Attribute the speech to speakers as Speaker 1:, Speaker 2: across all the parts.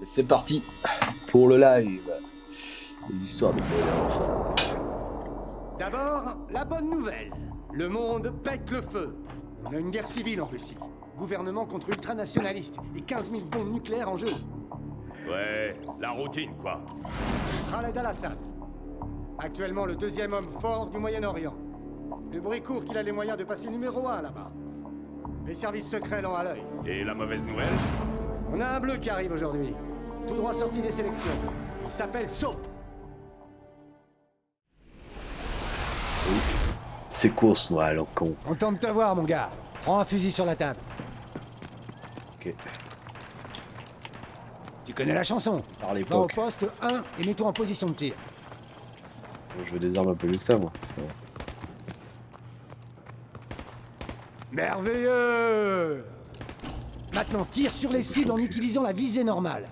Speaker 1: Et c'est parti pour le live. Les histoires de bonheur.
Speaker 2: D'abord, la bonne nouvelle. Le monde pète le feu. On a une guerre civile en Russie. Gouvernement contre ultranationalistes et 15 000 bombes nucléaires en jeu.
Speaker 3: Ouais, la routine, quoi.
Speaker 2: Khaled al-Assad. Actuellement le deuxième homme fort du Moyen-Orient. Le bruit court qu'il a les moyens de passer numéro 1 là-bas. Les services secrets l'ont à l'œil.
Speaker 3: Et la mauvaise nouvelle?
Speaker 2: On a un bleu qui arrive aujourd'hui. Tout droit sorti des sélections. Il s'appelle Soap.
Speaker 1: C'est quoi ce noir, le con?
Speaker 2: Content de te voir, mon gars. Prends un fusil sur la table.
Speaker 1: Ok.
Speaker 2: Tu connais la chanson?
Speaker 1: Par
Speaker 2: Va au
Speaker 1: l'époque.
Speaker 2: poste 1 et mets-toi en position de tir.
Speaker 1: Je veux des armes un peu mieux que ça, moi.
Speaker 2: Merveilleux! Maintenant, tire sur les cibles en utilisant la visée normale.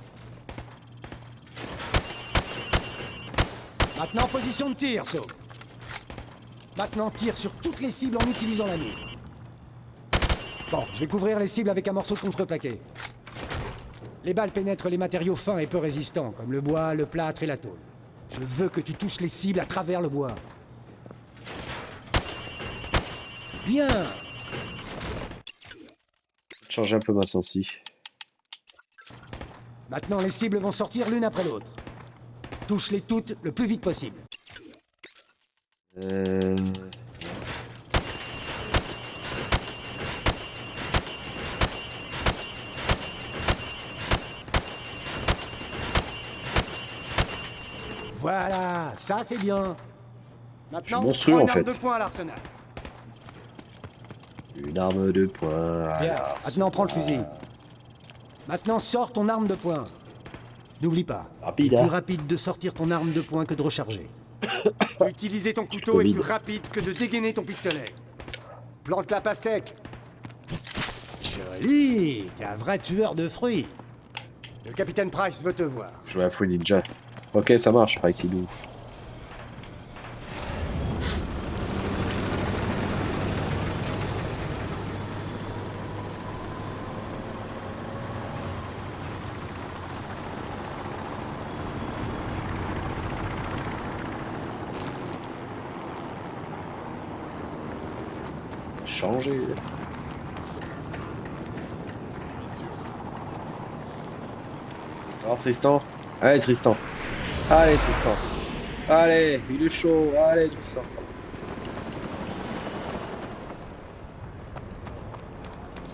Speaker 2: Maintenant, position de tir, Soap. Maintenant, tire sur toutes les cibles en utilisant la mire. Bon, je vais couvrir les cibles avec un morceau de contreplaqué. Les balles pénètrent les matériaux fins et peu résistants, comme le bois, le plâtre et la tôle. Je veux que tu touches les cibles à travers le bois. Bien!
Speaker 1: Changer un peu ma sensi.
Speaker 2: Maintenant, les cibles vont sortir l'une après l'autre. Touche-les toutes le plus vite possible. Voilà, ça c'est bien. Maintenant,
Speaker 1: monstrueux,
Speaker 2: prends
Speaker 1: en
Speaker 2: une arme
Speaker 1: fait.
Speaker 2: de poing à l'arsenal.
Speaker 1: Une arme de poing.
Speaker 2: Bien,
Speaker 1: alors,
Speaker 2: maintenant prends le fusil. Maintenant, sors ton arme de poing. N'oublie pas,
Speaker 1: Rapide,
Speaker 2: c'est
Speaker 1: hein.
Speaker 2: plus rapide de sortir ton arme de poing que de recharger. Utiliser ton couteau
Speaker 1: Covid.
Speaker 2: est plus rapide que de dégainer ton pistolet. Plante la pastèque. Joli, t'es un vrai tueur de fruits. Le capitaine Price veut te voir.
Speaker 1: Jouer à Free Ninja. Ok, ça marche, par ici, nous. Changer. Alors Tristan. Allez Tristan. Allez Tristan. Allez, il est chaud. Allez Tristan.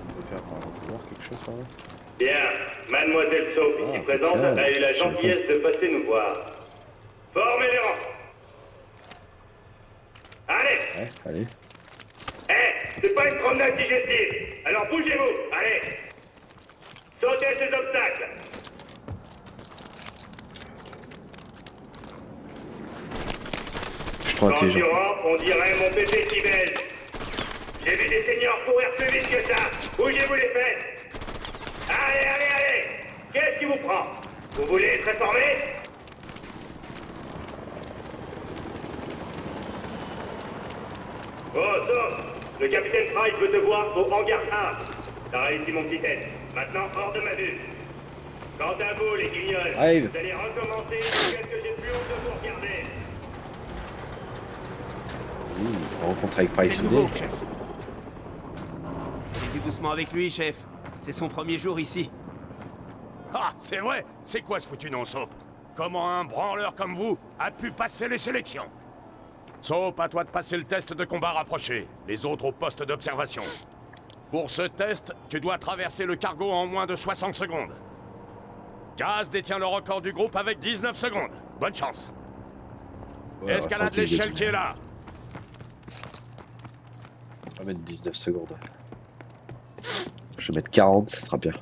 Speaker 1: On peut faire par voir quelque chose par là.
Speaker 4: Bien, Mademoiselle Soap, ici présente,
Speaker 1: bien.
Speaker 4: a eu la gentillesse de passer nous voir. Formez les rangs. Allez,
Speaker 1: Ouais, allez.
Speaker 4: c'est pas une promenade digestive. Alors bougez-vous, allez. Sautez ces obstacles.
Speaker 1: Je suis trop intelligent.
Speaker 4: Concurrent, on dirait mon bébé qui baise. J'ai vu des seniors courir plus vite que ça. Bougez-vous les fesses. Allez, allez, allez. Qu'est-ce qui vous prend? Vous voulez être réformé? Oh, Soap, le capitaine Price veut te voir au hangar 1. T'as réussi mon petit test. Maintenant, hors de ma vue. Quant à vous, les guignols,
Speaker 1: Arrive.
Speaker 4: vous allez recommencer jusqu'à ce que j'ai plus honte de vous regarder.
Speaker 1: Rencontre avec Price
Speaker 5: C'est
Speaker 1: Soudet.
Speaker 5: nouveau, chef. Allez-y doucement avec lui, chef. C'est son premier jour ici.
Speaker 3: Ah, c'est vrai? C'est quoi ce foutu nom, Soap? Comment un branleur comme vous a pu passer les sélections? Soap, à toi de passer le test de combat rapproché. Les autres au poste d'observation. Pour ce test, tu dois traverser le cargo en moins de 60 secondes. Gaz détient le record du groupe avec 19 secondes. Bonne chance.
Speaker 1: Ouais,
Speaker 3: Escalade
Speaker 1: tranquille,
Speaker 3: l'échelle
Speaker 1: désolé.
Speaker 3: qui est là.
Speaker 1: On va mettre 19 secondes. Je vais mettre 40, ça sera bien.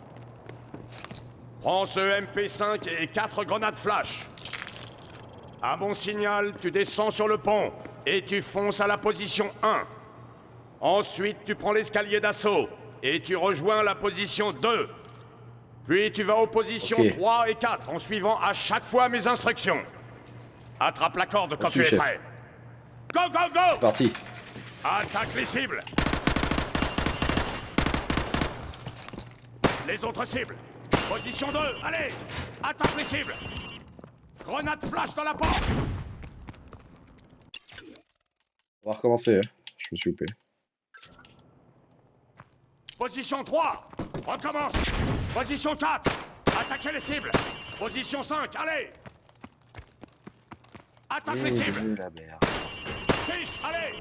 Speaker 3: Prends ce MP5 et 4 grenades flash. À bon signal, tu descends sur le pont et tu fonces à la position 1. Ensuite, tu prends l'escalier d'assaut et tu rejoins la position 2. Puis tu vas aux positions
Speaker 1: Ok.
Speaker 3: 3 et 4 en suivant à chaque fois mes instructions. Attrape la corde quand
Speaker 1: Reçu,
Speaker 3: tu es
Speaker 1: chef.
Speaker 3: prêt. Go, go, go!
Speaker 1: Parti.
Speaker 3: Attaque les cibles. Les autres cibles. Position 2, allez! Attaque les cibles. Grenade flash dans la porte.
Speaker 1: On va recommencer. Hein. Je me suis loupé.
Speaker 3: Position 3. Recommence. Position 4. Attaquez les cibles. Position 5. Allez. Attaque les cibles.
Speaker 1: La merde.
Speaker 3: 6. Allez.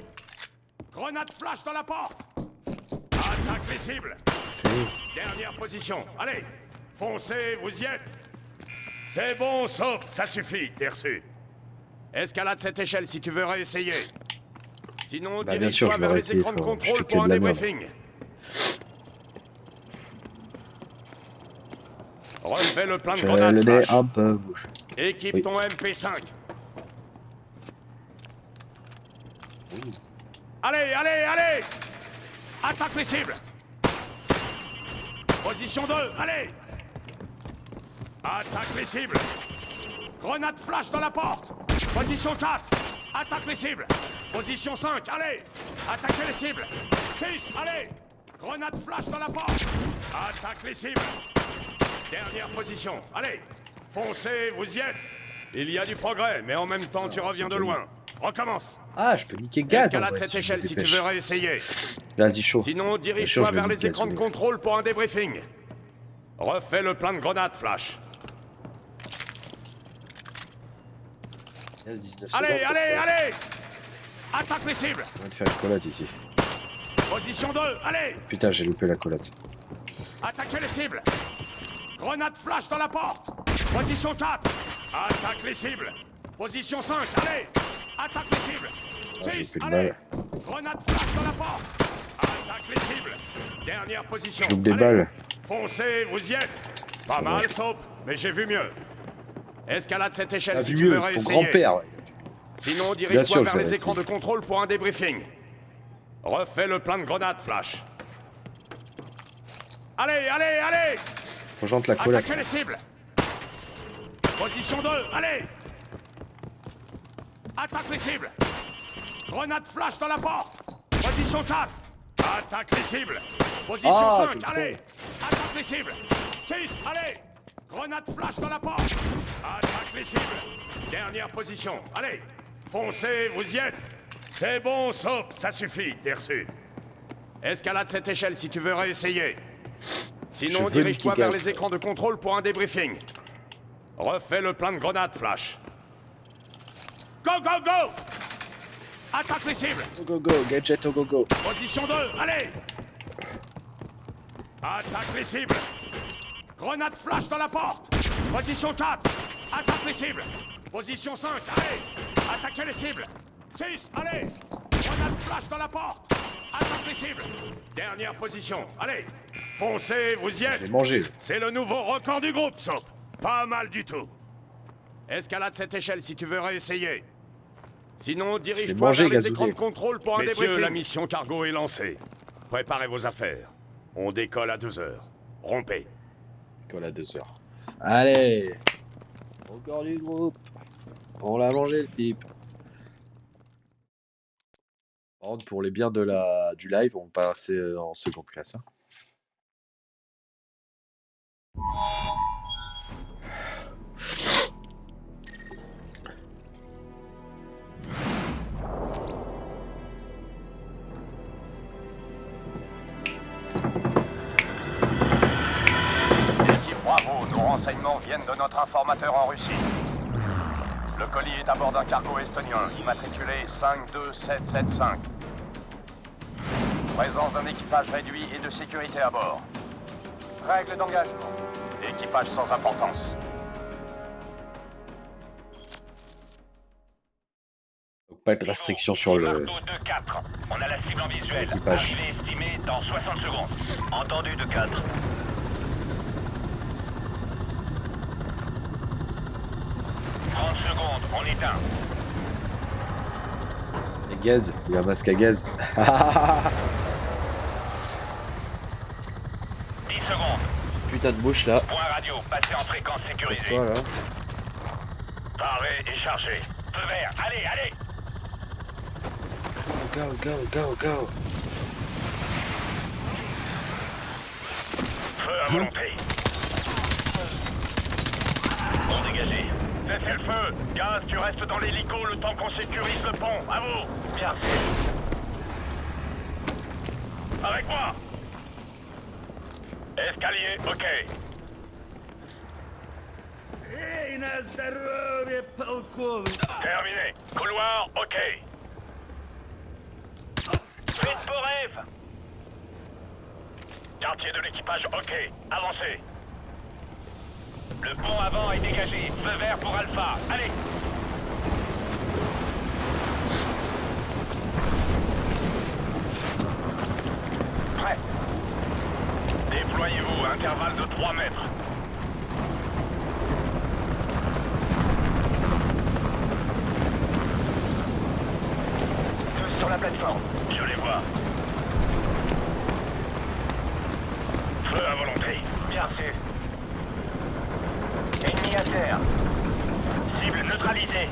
Speaker 3: Grenade flash dans la porte. Attaque les cibles. Dernière position. Allez. Foncez, vous y êtes. C'est bon, Soap. Ça suffit. T'es reçu. Escalade cette échelle si tu veux réessayer. Sinon,
Speaker 1: Bah, bien sûr,
Speaker 3: dirige-toi
Speaker 1: je vais
Speaker 3: vers les
Speaker 1: réessayer,
Speaker 3: écrans de
Speaker 1: je
Speaker 3: contrôle
Speaker 1: fais que
Speaker 3: pour un
Speaker 1: de la merde.
Speaker 3: débriefing. Refais le plan de
Speaker 1: Je
Speaker 3: grenade
Speaker 1: le nez
Speaker 3: flash.
Speaker 1: un peu bouche.
Speaker 3: Équipe
Speaker 1: Oui.
Speaker 3: ton MP5. Allez, allez, allez! Attaque les cibles! Position 2, allez! Attaque les cibles! Grenade flash dans la porte! Position 4, attaque les cibles! Position 5, allez! Attaquez les cibles! 6, allez! Grenade flash dans la porte! Attaque les cibles! Dernière position, allez! Foncez, vous y êtes! Il y a du progrès, mais en même temps tu reviens de loin. Recommence!
Speaker 1: Ah, je peux niquer gaz. en
Speaker 3: Escalade
Speaker 1: vrai,
Speaker 3: cette
Speaker 1: si je
Speaker 3: échelle
Speaker 1: me
Speaker 3: si tu
Speaker 1: dépêche.
Speaker 3: veux réessayer.
Speaker 1: Vas-y, chaud.
Speaker 3: Sinon,
Speaker 1: Bien sûr,
Speaker 3: dirige-toi
Speaker 1: je vais
Speaker 3: vers les
Speaker 1: niquer,
Speaker 3: écrans de
Speaker 1: celui-là.
Speaker 3: contrôle pour un débriefing. Refais le plan de grenade flash.
Speaker 1: 19
Speaker 3: Allez,
Speaker 1: secondes.
Speaker 3: allez, allez! Attaque les cibles!
Speaker 1: On va te faire une collate ici.
Speaker 3: Position 2, allez!
Speaker 1: Putain, j'ai loupé la collate.
Speaker 3: Attaquez les cibles! Grenade flash dans la porte! Position 4! Attaque les cibles! Position 5, allez! Attaque les cibles!
Speaker 1: Ah, j'ai
Speaker 3: 6,
Speaker 1: plus de
Speaker 3: allez!
Speaker 1: balles.
Speaker 3: Grenade flash dans la porte! Attaque les cibles! Dernière position!
Speaker 1: Je loupe des
Speaker 3: allez.
Speaker 1: balles.
Speaker 3: Foncez, vous y êtes! Pas
Speaker 1: va,
Speaker 3: mal,
Speaker 1: je-
Speaker 3: Soap, mais j'ai vu mieux. Escalade cette échelle
Speaker 1: T'as
Speaker 3: si
Speaker 1: vu
Speaker 3: tu veux
Speaker 1: mieux, ton
Speaker 3: réessayer.
Speaker 1: grand-père. ouais.
Speaker 3: Sinon,
Speaker 1: sûr,
Speaker 3: dirige-toi
Speaker 1: je
Speaker 3: vers
Speaker 1: vais
Speaker 3: les
Speaker 1: essayer.
Speaker 3: écrans de contrôle pour un débriefing. Refais le plan de grenade flash. Allez, allez, allez!
Speaker 1: Faut que j'entre la collate.
Speaker 3: Attaquez les cibles! Position 2, allez! Attaque les cibles! Grenade flash dans la porte! Position 4! Attaque les cibles! Position
Speaker 1: Ah,
Speaker 3: 5,
Speaker 1: quel
Speaker 3: allez! Attaque les cibles! 6, allez! Grenade flash dans la porte! Attaque les cibles! Dernière position, allez! Foncez, vous y êtes! C'est bon, Soap, ça suffit, t'es reçu. Escalade cette échelle si tu veux réessayer.
Speaker 1: Je
Speaker 3: Sinon,
Speaker 1: veux
Speaker 3: dirige-toi
Speaker 1: niquer
Speaker 3: vers
Speaker 1: gaz.
Speaker 3: les écrans de contrôle pour un débriefing. Refais le plan de grenade flash. Go, go, go! Attaque les cibles!
Speaker 1: Go, go, go. Gadget au go, go.
Speaker 3: Position 2, allez! Attaque les cibles! Grenade flash dans la porte! Position 4! Attaque les cibles! Position 5, allez! Attaquez les cibles! 6, allez! Grenade flash dans la porte! Attaque les cibles! Dernière position, allez! Foncez, vous y
Speaker 1: Je
Speaker 3: êtes!
Speaker 1: l'ai mangé.
Speaker 3: C'est le nouveau record du groupe, Soap! Pas mal du tout! Escalade cette échelle si tu veux réessayer. Sinon, dirige-toi
Speaker 1: mangé,
Speaker 3: vers les
Speaker 1: Gazoudé.
Speaker 3: écrans de contrôle pour un
Speaker 6: Messieurs,
Speaker 3: débriefing.
Speaker 6: la mission cargo est lancée. Préparez vos affaires. On décolle à 2 heures. Rompez.
Speaker 1: Colle à 2 heures. Allez. Encore du groupe. On l'a mangé le type. Par contre, pour les biens du live, on va passer en seconde classe. Hein.
Speaker 7: Équipe Bravo, nos renseignements viennent de notre informateur en Russie. Le colis est à bord d'un cargo estonien, immatriculé 52775. Présence d'un équipage réduit et de sécurité à bord. Règle d'engagement. Équipage sans importance.
Speaker 1: Donc pas de restriction sur le.
Speaker 4: Marteau 2-4. On a la cible en visuel.
Speaker 1: Équipage.
Speaker 4: Arrivée estimée dans 60 secondes. Entendu 2-4. Secondes, on éteint.
Speaker 1: Et gaz, il a un masque à gaz.
Speaker 4: 10 secondes.
Speaker 1: Putain de bouche là.
Speaker 4: Point radio, passez en fréquence sécurisée.
Speaker 1: Toi là.
Speaker 4: Paré et chargé. Feu vert, allez, allez.
Speaker 1: Go, go, go, go.
Speaker 4: Feu à volonté.
Speaker 7: dégagé.
Speaker 3: Cessez le feu. Gaz, tu restes dans l'hélico le temps qu'on sécurise le pont. À vous.
Speaker 7: Bien reçu.
Speaker 3: Avec moi. Escalier, ok. Terminé. Couloir, ok.
Speaker 7: Vite pour Eve.
Speaker 3: Quartier de l'équipage, ok. Avancez.
Speaker 7: Le pont avant est dégagé. Feu vert pour Alpha. Allez.
Speaker 3: Prêt. Déployez-vous, intervalle de 3 mètres.
Speaker 7: Tous sur la plateforme.
Speaker 3: Je les vois. Feu à volonté.
Speaker 7: Bien reçu. Ennemi à terre.
Speaker 3: Cible neutralisée.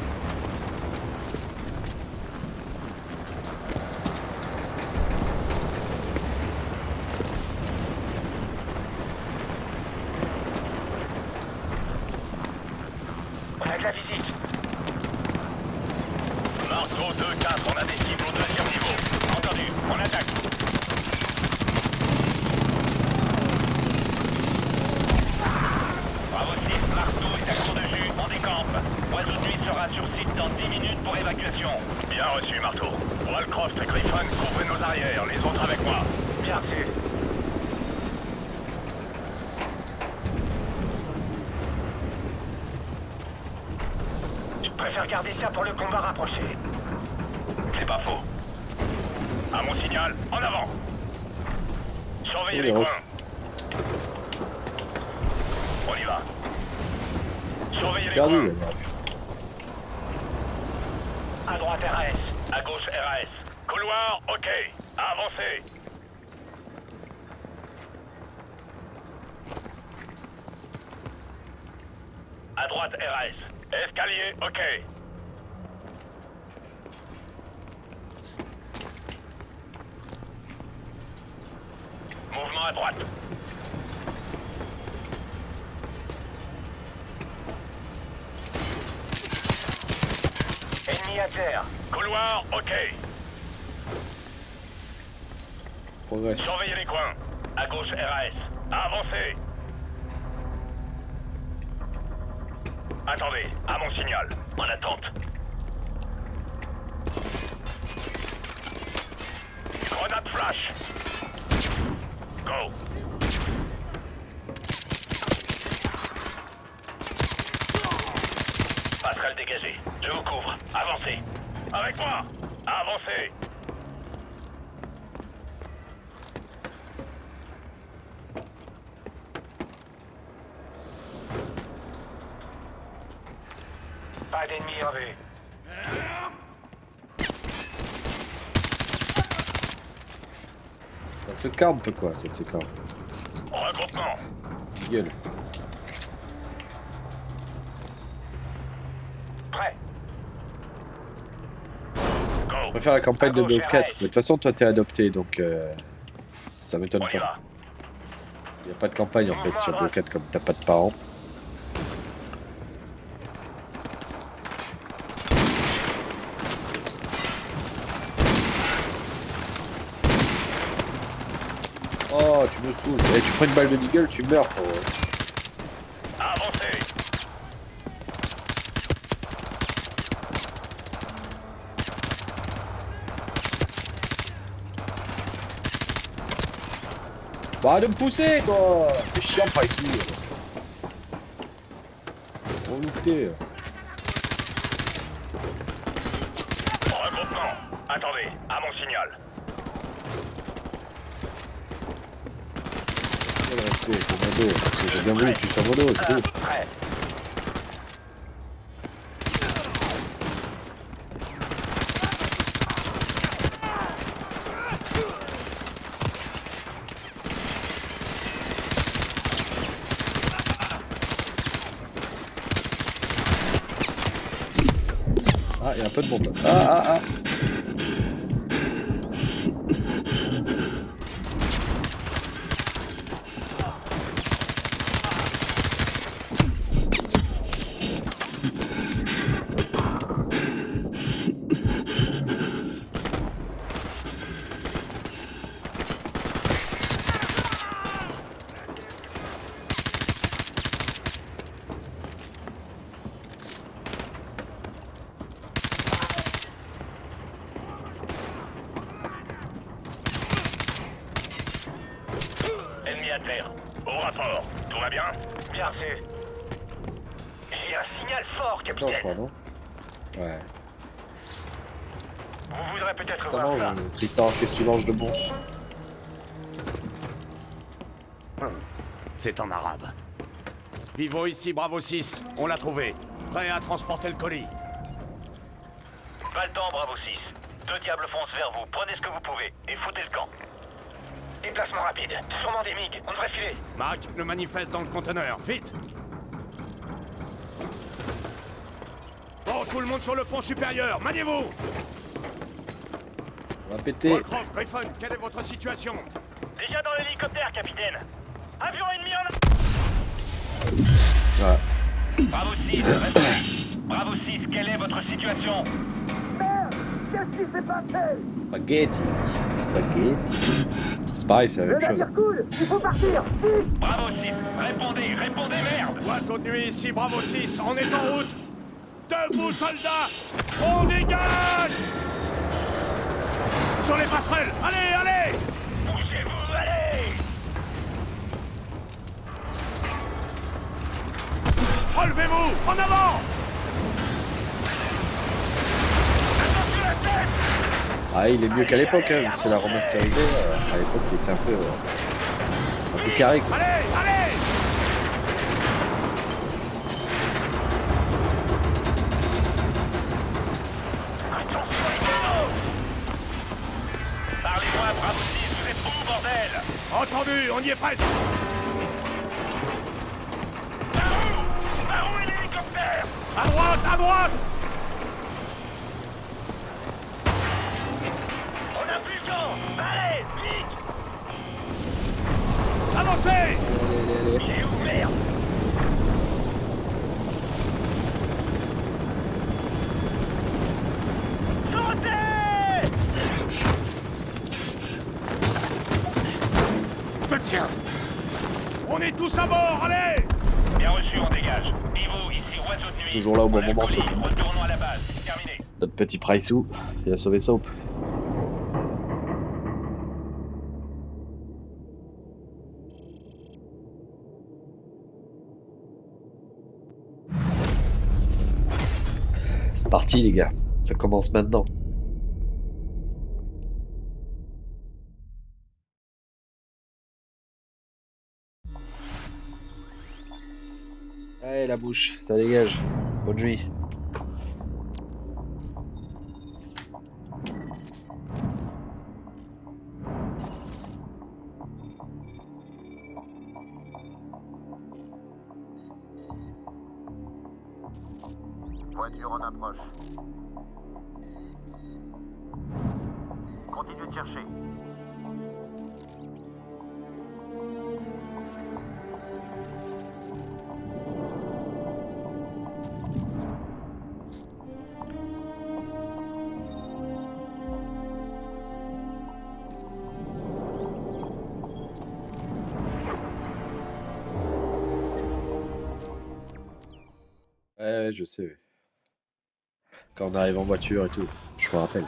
Speaker 7: On a de la visite.
Speaker 3: Marco 2-4, on a des cibles au 2e niveau. Entendu, on attaque.
Speaker 7: Bravo 6, Marteau est à court de jus. On décampe. Oiseau de nuit sera sur site dans 10 minutes pour évacuation.
Speaker 3: Bien reçu, Marteau. Wallcroft et Griffin, couvrez nos arrières, les autres avec moi.
Speaker 7: Bien reçu. Je préfère garder ça pour le combat rapproché.
Speaker 3: C'est pas faux. À mon signal, en avant. Surveillez
Speaker 1: C'est
Speaker 3: les
Speaker 1: bien.
Speaker 3: coins. On y va. Surveillez les
Speaker 1: Perdu,
Speaker 3: coins.
Speaker 1: là.
Speaker 7: À droite RS.
Speaker 3: À gauche, RAS. Couloir, ok. Avancez. À droite, RAS. Escalier, ok. Mouvement à droite.
Speaker 7: Ennemi à terre.
Speaker 3: Couloir, ok.
Speaker 1: Progresse.
Speaker 3: Surveillez les coins. À gauche, RAS. Avancez. Attendez, à mon signal. En attente. Grenade flash. Go. Passerelle dégagée. Je vous couvre. Avancez. Avec moi. Avancez.
Speaker 7: Pas d'ennemi en vue.
Speaker 1: Ça se campe quoi, ça se campe.
Speaker 3: Regroupement.
Speaker 1: Gueule.
Speaker 7: Prêt.
Speaker 3: Go.
Speaker 1: On va faire la campagne de
Speaker 7: À gauche,
Speaker 1: Blob 4.
Speaker 7: RS.
Speaker 1: De toute façon, toi t'es adopté donc ça m'étonne
Speaker 3: On y
Speaker 1: pas.
Speaker 3: va.
Speaker 1: Il n'y a pas de campagne en fait sur Blob 4 comme t'as pas de parents. Oh, tu me saoules. Eh, tu prends une balle de Deagle, tu meurs, frérot.
Speaker 3: Avancez.
Speaker 1: Bah, de me pousser, quoi. C'est chiant par ici. On looté.
Speaker 3: Regroupement. Attendez, à mon signal.
Speaker 1: Quel respect, commando. Parce que j'ai bien voulu que tu sois mono, c'est tout.
Speaker 7: Prêt.
Speaker 1: Ah, il y a un peu de monde. Ah.
Speaker 7: à terre.
Speaker 3: Au rapport. Tout va bien?
Speaker 7: Bien, c'est... J'ai un signal fort,
Speaker 1: Non,
Speaker 7: capitaine.
Speaker 1: je crois, non? Ouais.
Speaker 7: Vous voudrez peut-être
Speaker 1: Ça
Speaker 7: voir
Speaker 1: mange,
Speaker 7: ça.
Speaker 1: Tristan, qu'est-ce que tu manges de bon?
Speaker 3: C'est en arabe. Vivo ici, Bravo 6. On l'a trouvé. Prêt à transporter le colis.
Speaker 7: Pas le temps, Bravo 6. 2 diables foncent vers vous. Prenez ce que vous pouvez et foutez le camp. Déplacement rapide. Sûrement des MiG. On devrait filer.
Speaker 3: Mac, le manifeste dans le conteneur. Vite! Bon, tout le monde sur le pont supérieur. Maniez-vous!
Speaker 1: On va péter.
Speaker 3: Wolcroft, Griffon, quelle est votre situation?
Speaker 7: Déjà dans l'hélicoptère, capitaine. Avion ennemi en...
Speaker 1: Voilà.
Speaker 7: Bravo 6, restez. Bravo 6, quelle est votre situation?
Speaker 1: Spaghetti. Spaghetti. C'est pareil, c'est la même chose.
Speaker 7: Bravo 6, répondez, merde!
Speaker 3: Oiseau de nuit ici, Bravo 6. On est en route. Debout, soldats! On dégage! Sur les passerelles! Allez!
Speaker 7: Bougez-vous, allez!
Speaker 3: Relevez-vous! En avant!
Speaker 1: Ah, il est mieux qu'à l'époque, hein, vu que c'est la remasterisée. À l'époque, il était un peu carré, quoi.
Speaker 3: Allez!
Speaker 7: Parlez-moi, Bravo 6, vous êtes où, bordel?
Speaker 3: Entendu, on y est presque!
Speaker 7: Par où est l'hélicoptère?
Speaker 3: À droite!
Speaker 7: On a plus le temps! Allez, vite!
Speaker 3: Avancez!
Speaker 1: Allez.
Speaker 7: Il est où, merde? Sautez!
Speaker 3: Je tiens! On est tous à bord, allez!
Speaker 7: Bien reçu, on dégage. Ivo, ici, oiseau de nuit.
Speaker 1: Toujours là au bon
Speaker 7: On a le
Speaker 1: moment,
Speaker 7: colis.
Speaker 1: ce con.
Speaker 7: Retournons à la base, c'est terminé.
Speaker 1: Notre petit Priceu, il a sauvé Soap. C'est parti les gars, ça commence maintenant. Allez la bouche, ça dégage. Bonne nuit.
Speaker 7: Voiture en approche. Continuez de chercher.
Speaker 1: Ouais, je sais. Ouais. Quand on arrive en voiture et tout, je me rappelle.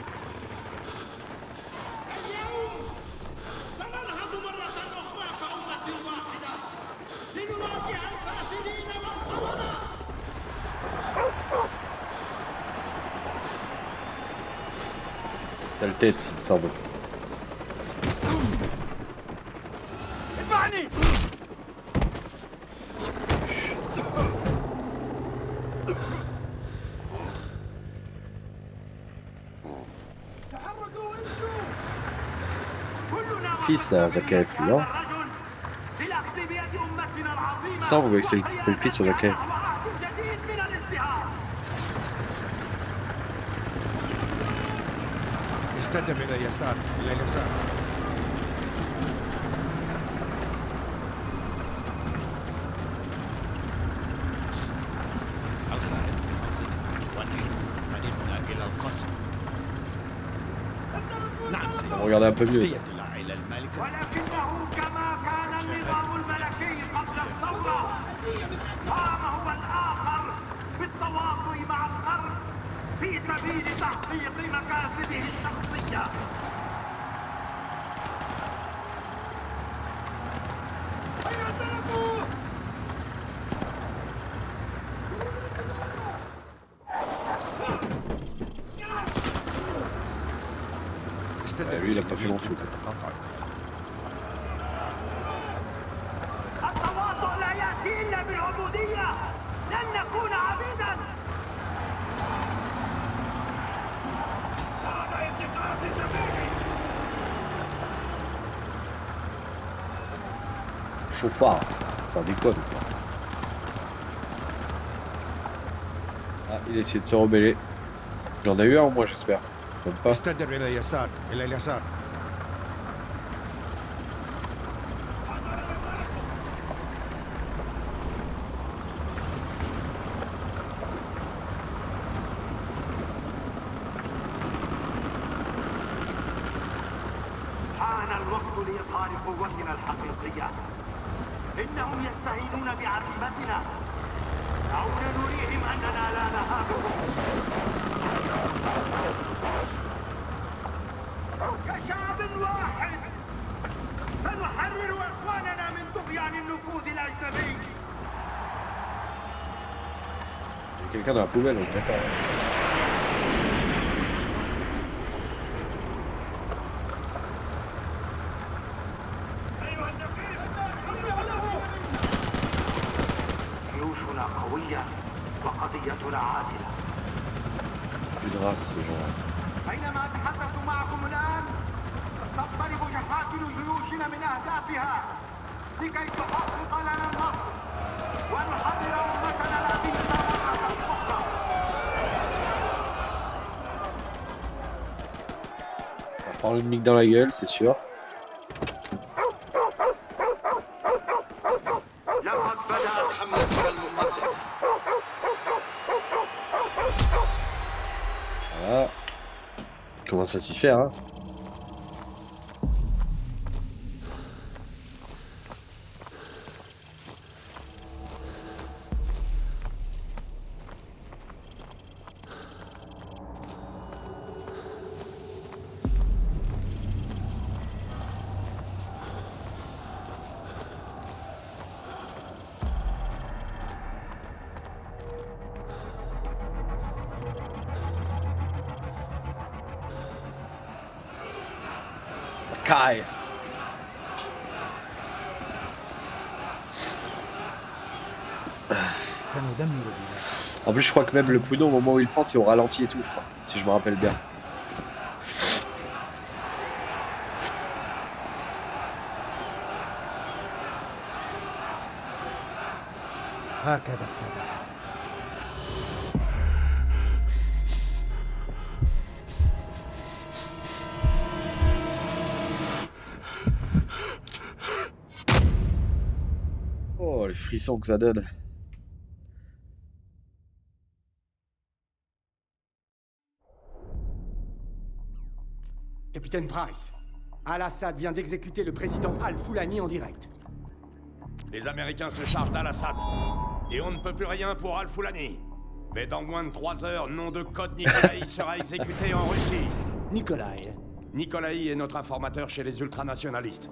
Speaker 1: Sale tête, il me semble. Fils là, Zakaev, non? Il me semble que c'est le fils de Zakaev.
Speaker 8: اشتد من اليسار إلى اليسار. الخارج ونحن إلى القصر. نعم سيدي.
Speaker 1: Regardez un peu mieux.
Speaker 8: هي العائلة المالكة.
Speaker 4: ولكنه كما كان النظام الملكي قبل الثورة قام هو الآخر بالتواطؤ مع الغرب في سبيل تحقيق مكاسبه الشخصية.
Speaker 1: lui, il a pas fait long feu.
Speaker 4: التواطؤ لا يأتي إلا بالعبودية لن نكون عبيدا هذا انتقام لشبابي
Speaker 1: Chauffard, ça déconne quoi. Ah, il a essayé de se rebeller. Il en a eu un au moins, j'espère. Même pas.
Speaker 8: استدر إلى اليسار إلى اليسار.
Speaker 4: حان الوقت لإظهار قوتنا الحقيقية إنهم يستهينون بعزيمتنا دعونا نريهم أننا لا نهابهم كشعب واحد سنحرر إخواننا من طغيان النفوذ الأجنبي
Speaker 1: Il y a quelqu'un dans la poubelle, on est d'accord.
Speaker 4: جيوشنا قوية وقضيتنا عادلة
Speaker 1: Plus de race, ce genre.
Speaker 4: بينما أتحدث معكم الآن تضطرب شحاتل جيوشنا من أهدافها لكي تحقق لنا النصر ونحرر أمتنا العزيزة مرة أخرى
Speaker 1: On va prendre une mic dans la gueule, c'est sûr.
Speaker 4: لقد بدأت حملتنا المقدسة
Speaker 1: Voilà. Il commence à s'y faire, hein. KF. En plus, je crois que même le Pruno, au moment où il prend, c'est au ralenti et tout, je crois. Si je me rappelle bien.
Speaker 2: هكذا ابتدأ.
Speaker 1: Oh, les frissons que ça donne.
Speaker 2: Capitaine Price, Al-Assad vient d'exécuter le président Al-Foulani en direct.
Speaker 3: Les Américains se chargent d'Al-Assad. Et on ne peut plus rien pour Al-Foulani. Mais dans moins de 3 heures, nom de code Nikolai sera exécuté en Russie.
Speaker 2: Nikolai.
Speaker 3: Nikolai est notre informateur chez les ultranationalistes.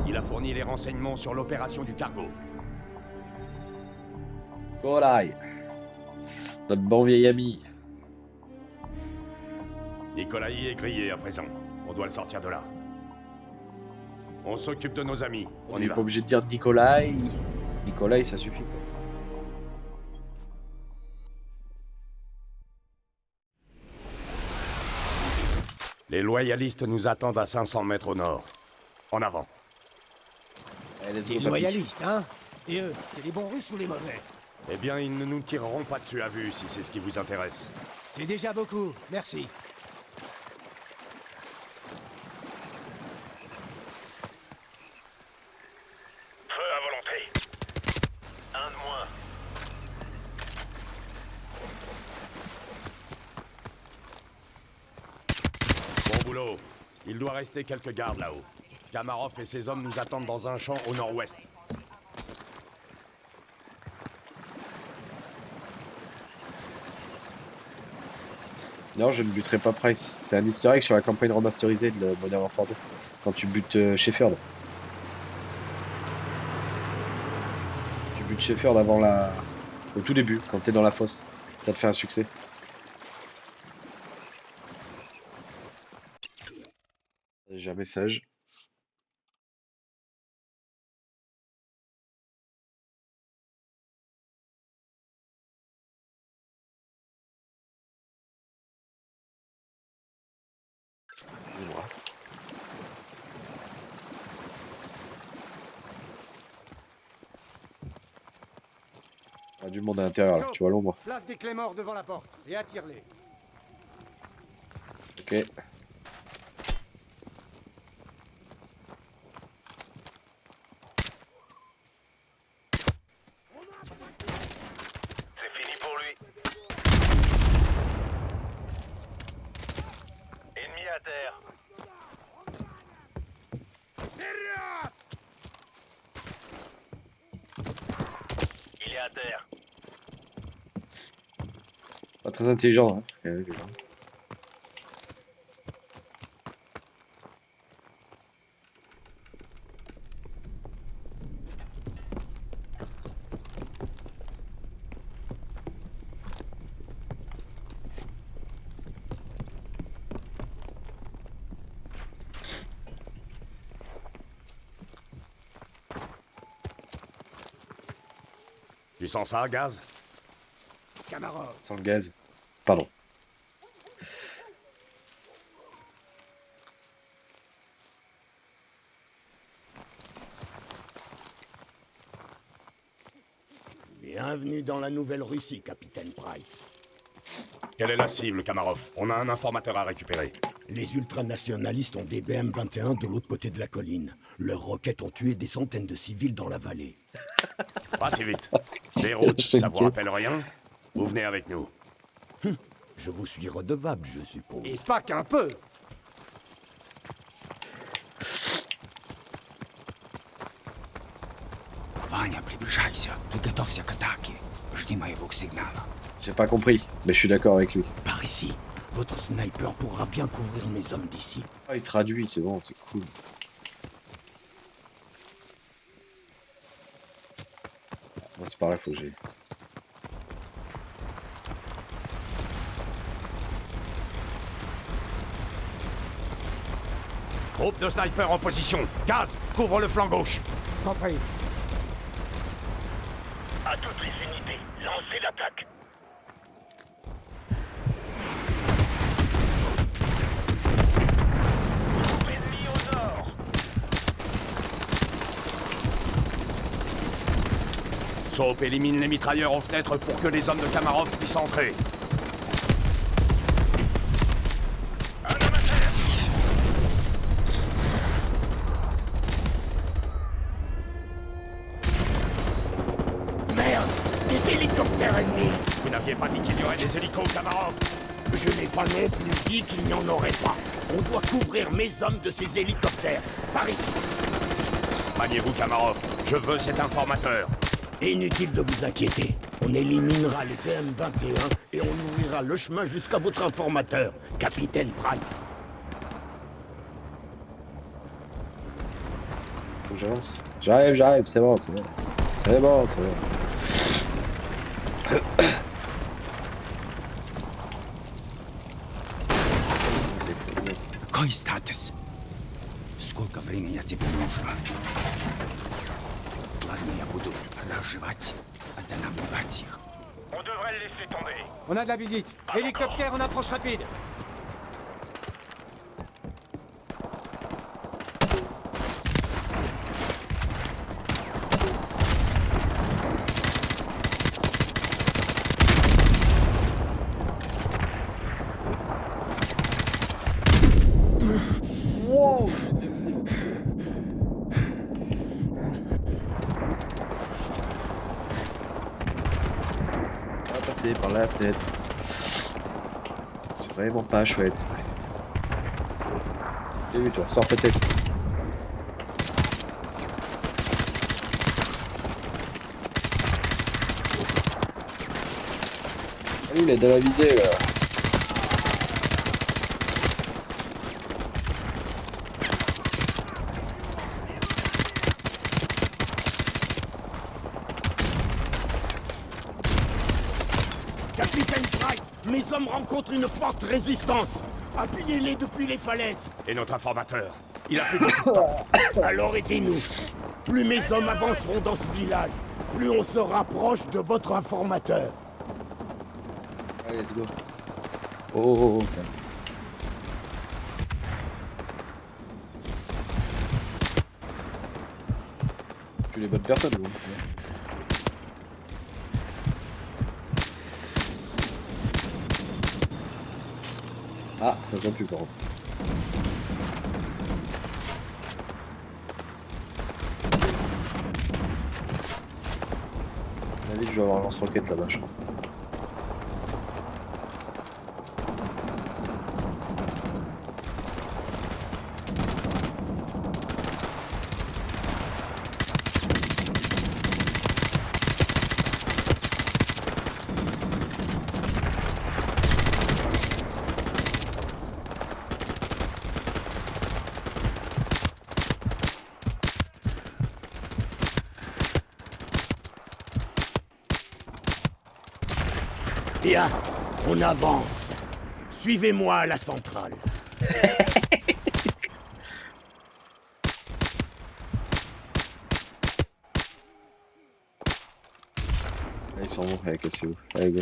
Speaker 3: Il a fourni les renseignements sur l'opération du cargo.
Speaker 1: Kolai. Notre bon vieil ami.
Speaker 3: Nikolai est grillé à présent. On doit le sortir de là. On s'occupe de nos amis.
Speaker 1: On
Speaker 3: On y
Speaker 1: n'est
Speaker 3: va.
Speaker 1: pas obligé de dire Nikolai. Nikolai, ça suffit. Quoi.
Speaker 3: Les loyalistes nous attendent à 500 mètres au nord. En avant.
Speaker 1: Allez, let's
Speaker 2: Les
Speaker 1: go, papy.
Speaker 2: loyalistes, hein? Et eux, c'est les bons Russes ou les mauvais?
Speaker 3: Eh bien, ils ne nous tireront pas dessus à vue si c'est ce qui vous intéresse.
Speaker 2: C'est déjà beaucoup, merci.
Speaker 7: Feu à volonté. Un de moins.
Speaker 3: Bon boulot. Il doit rester quelques gardes là-haut. Kamarov et ses hommes nous attendent dans un champ au nord-ouest.
Speaker 1: Non, je ne buterai pas Price. C'est un easter egg sur la campagne remasterisée de Modern Warfare 2. Quand tu butes Shepard. Tu butes Shepard avant la... Au tout début, quand t'es dans la fosse. Ça te fait un succès. J'ai un message. Excusez-moi. Il y a du monde à l'intérieur là, tu vois l'ombre.
Speaker 2: Place des clés morts devant la porte et attire-les.
Speaker 1: Ok.
Speaker 7: C'est fini pour lui. Ennemi à terre. Il est à terre.
Speaker 1: Pas très intelligent, hein. Les gens.
Speaker 3: Tu sens ça, Gaz?
Speaker 2: Camarade.
Speaker 1: Sans le gaz. Pardon.
Speaker 9: Bienvenue dans la Nouvelle-Russie, capitaine Price.
Speaker 3: Quelle est la cible, Kamarov? On a un informateur à récupérer.
Speaker 9: Les ultranationalistes ont des BM-21 de l'autre côté de la colline. Leurs roquettes ont tué des centaines de civils dans la vallée.
Speaker 3: Pas si vite. Les routes, ça vous rappelle rien? Vous venez avec nous.
Speaker 9: Je vous suis redevable, je suppose.
Speaker 2: Et pas qu'un peu.
Speaker 10: Ваня, приближайся. Приготовься к атаке. Жди моего сигнала.
Speaker 1: J'ai pas compris, mais je suis d'accord avec lui.
Speaker 9: Par ici, votre sniper pourra bien couvrir mes hommes d'ici.
Speaker 1: Ah, il traduit, c'est bon, c'est cool. Bon, c'est pareil, faut que j'ai...
Speaker 3: Groupe de snipers en position. Gaz, couvre le flanc gauche.
Speaker 2: Compris.
Speaker 7: À toutes les unités, lancez l'attaque. Ennemi au nord.
Speaker 3: Soap élimine les mitrailleurs aux fenêtres pour que les hommes de Kamarov puissent entrer.
Speaker 7: Un homme à terre.
Speaker 9: Merde! Des hélicoptères ennemis!
Speaker 3: Vous n'aviez pas dit qu'il y aurait des hélicos, Kamarov?
Speaker 9: Je n'ai pas non plus dit qu'il n'y en aurait pas. On doit couvrir mes hommes de ces hélicoptères. Par ici.
Speaker 3: Maniez-vous, Kamarov. Je veux cet informateur.
Speaker 9: Inutile de vous inquiéter. On éliminera les PM-21 et on ouvrira le chemin jusqu'à votre informateur, capitaine Price.
Speaker 1: Faut que j'avance. J'arrive, c'est bon, c'est bon. C'est bon, c'est bon.
Speaker 10: Какой статус? Сколько времени тебе нужно? Ладно, я буду разжевать, останавливать их.
Speaker 7: On devrait le laisser tomber.
Speaker 2: On a de la visite. Hélicoptère en approche rapide.
Speaker 1: Wow, on va passer par la fenêtre. C'est vraiment pas chouette. J'ai vu toi, sors peut-être. Ah, il est dans la visée là.
Speaker 9: Capitaine Price, mes hommes rencontrent une forte résistance. Appuyez-les depuis les falaises.
Speaker 3: Et notre informateur? Il a plus beaucoup de temps.
Speaker 9: Alors aidez-nous. Plus mes hommes avanceront dans ce village, plus on se rapproche de votre informateur.
Speaker 1: Allez, let's go. Oh, ok. Tu es les bonnes personnes, vous. Ah, ça sent plus par contre. À mon avis, je vais avoir un lance-roquette là-bas, je crois.
Speaker 9: Bien, on avance. Suivez-moi à la centrale.
Speaker 1: Ils sont bons, allez, cassez-vous. Allez, go.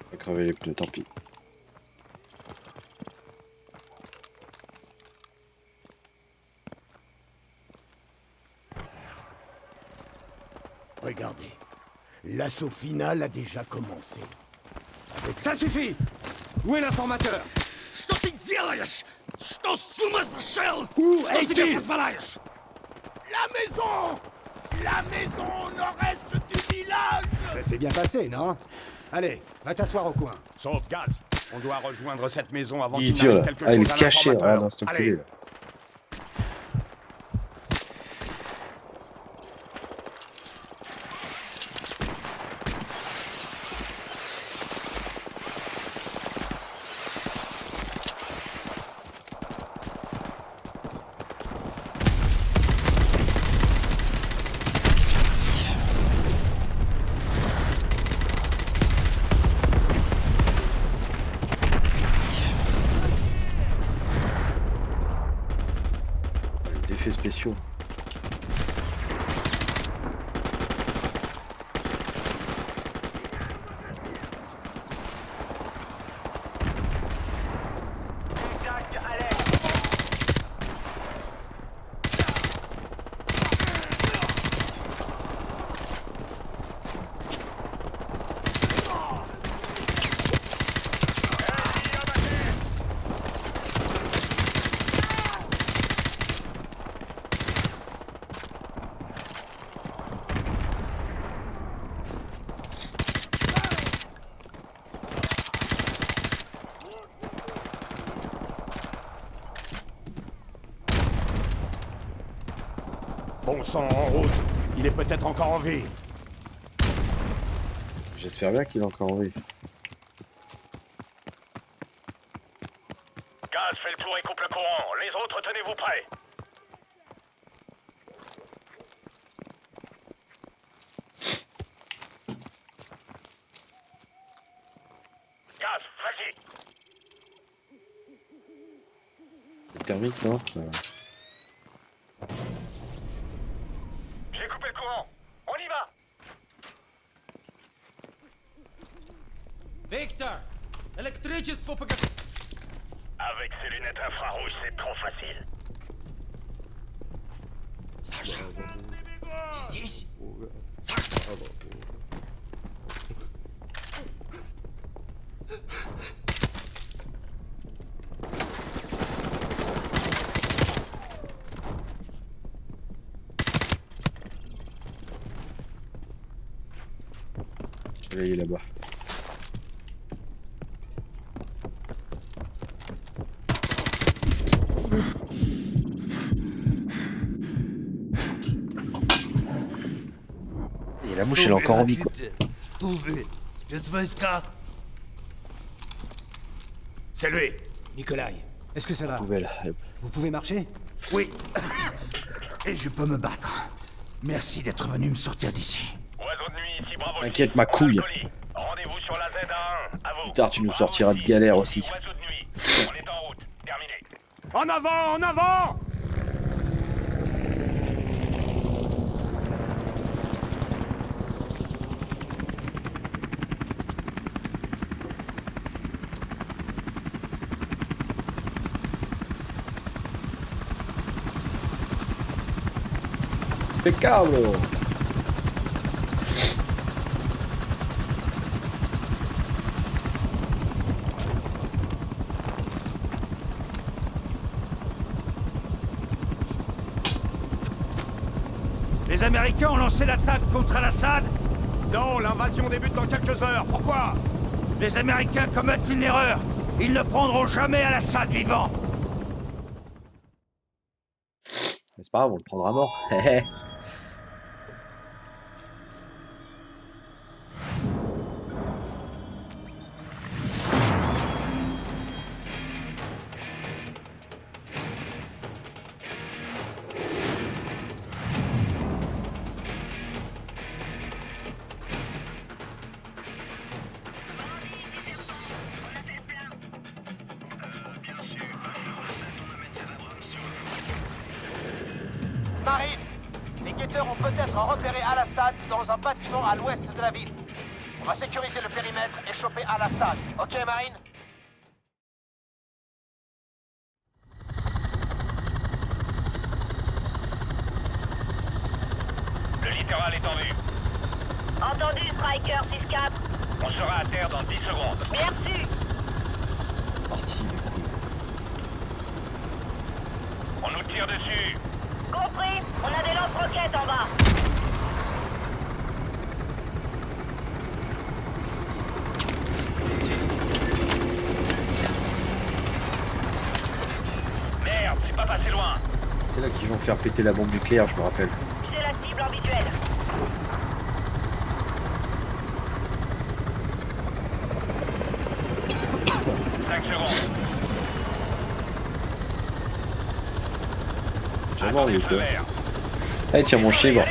Speaker 1: On va crever les pneus, tant pis.
Speaker 9: Regardez, l'assaut final a déjà commencé.
Speaker 5: Ça suffit! Où est l'informateur?
Speaker 9: Où est-il? La maison! La maison au nord-est du village!
Speaker 2: Ça s'est bien passé, non? Allez, va t'asseoir au coin.
Speaker 3: Sauf Gaz. On doit rejoindre cette maison avant
Speaker 1: Il
Speaker 3: qu'il
Speaker 1: tire là.
Speaker 3: n'arrive quelque
Speaker 1: Ah, il
Speaker 3: chose
Speaker 1: est
Speaker 3: à
Speaker 1: caché
Speaker 3: l'informateur.
Speaker 1: dans ce
Speaker 3: Allez.
Speaker 1: culé là. Les effets spéciaux.
Speaker 3: Bon sang, en route. Il est peut-être encore en vie.
Speaker 1: J'espère bien qu'il est encore en vie.
Speaker 7: Gaz, fais le tour et coupe le courant. Les autres, tenez-vous prêts. Gaz, vas-y.
Speaker 1: Le thermique, non?
Speaker 7: J'ai coupé le courant. On y va.
Speaker 5: Victor! Электричество
Speaker 7: Avec ces lunettes infrarouges, c'est trop facile.
Speaker 10: Саша, ты здесь?
Speaker 1: Là, il est là-bas. Et la mouche, elle est encore en vie, quoi.
Speaker 3: C'est lui.
Speaker 2: Nikolai, est-ce que ça va?
Speaker 1: Poubelle.
Speaker 2: Vous pouvez marcher?
Speaker 10: Oui. Et je peux me battre. Merci d'être venu me sortir d'ici.
Speaker 7: Oiseau de nuit ici Bravo 6.
Speaker 1: Inquiète ma
Speaker 7: On a le
Speaker 1: couille.
Speaker 7: colis. Rendez-vous sur la Z1. À vous.
Speaker 1: Plus tard, tu nous
Speaker 7: Bravo
Speaker 1: sortiras de
Speaker 7: 6.
Speaker 1: galère aussi.
Speaker 7: Ici Oiseau de nuit. On est en route. Terminé.
Speaker 3: En avant, en avant!
Speaker 1: Impeccable.
Speaker 5: Les Américains ont lancé l'attaque contre Al-Assad.
Speaker 3: Non, l'invasion débute dans quelques heures. Pourquoi?
Speaker 5: Les Américains commettent une erreur. Ils ne prendront jamais Al-Assad vivant.
Speaker 1: Mais c'est pas grave, on le prendra mort.
Speaker 11: Marine, les guetteurs ont peut-être repéré Al-Assad dans un bâtiment à l'ouest de la ville. On va sécuriser le périmètre et choper Al-Assad. Ok, Marine?
Speaker 7: Le littoral est en vue.
Speaker 12: Entendu, Striker 6-4.
Speaker 7: On sera à terre dans 10 secondes.
Speaker 12: Bien reçu.
Speaker 1: Parti.
Speaker 7: On nous tire dessus.
Speaker 12: Compris. On a des lance-roquettes en bas.
Speaker 7: Merde, c'est pas passé loin.
Speaker 1: C'est là qu'ils vont faire péter la bombe nucléaire, je me rappelle.
Speaker 12: Visez la cible en visuel.
Speaker 1: J'avais envie quoi. Allez, tiens mon chibre.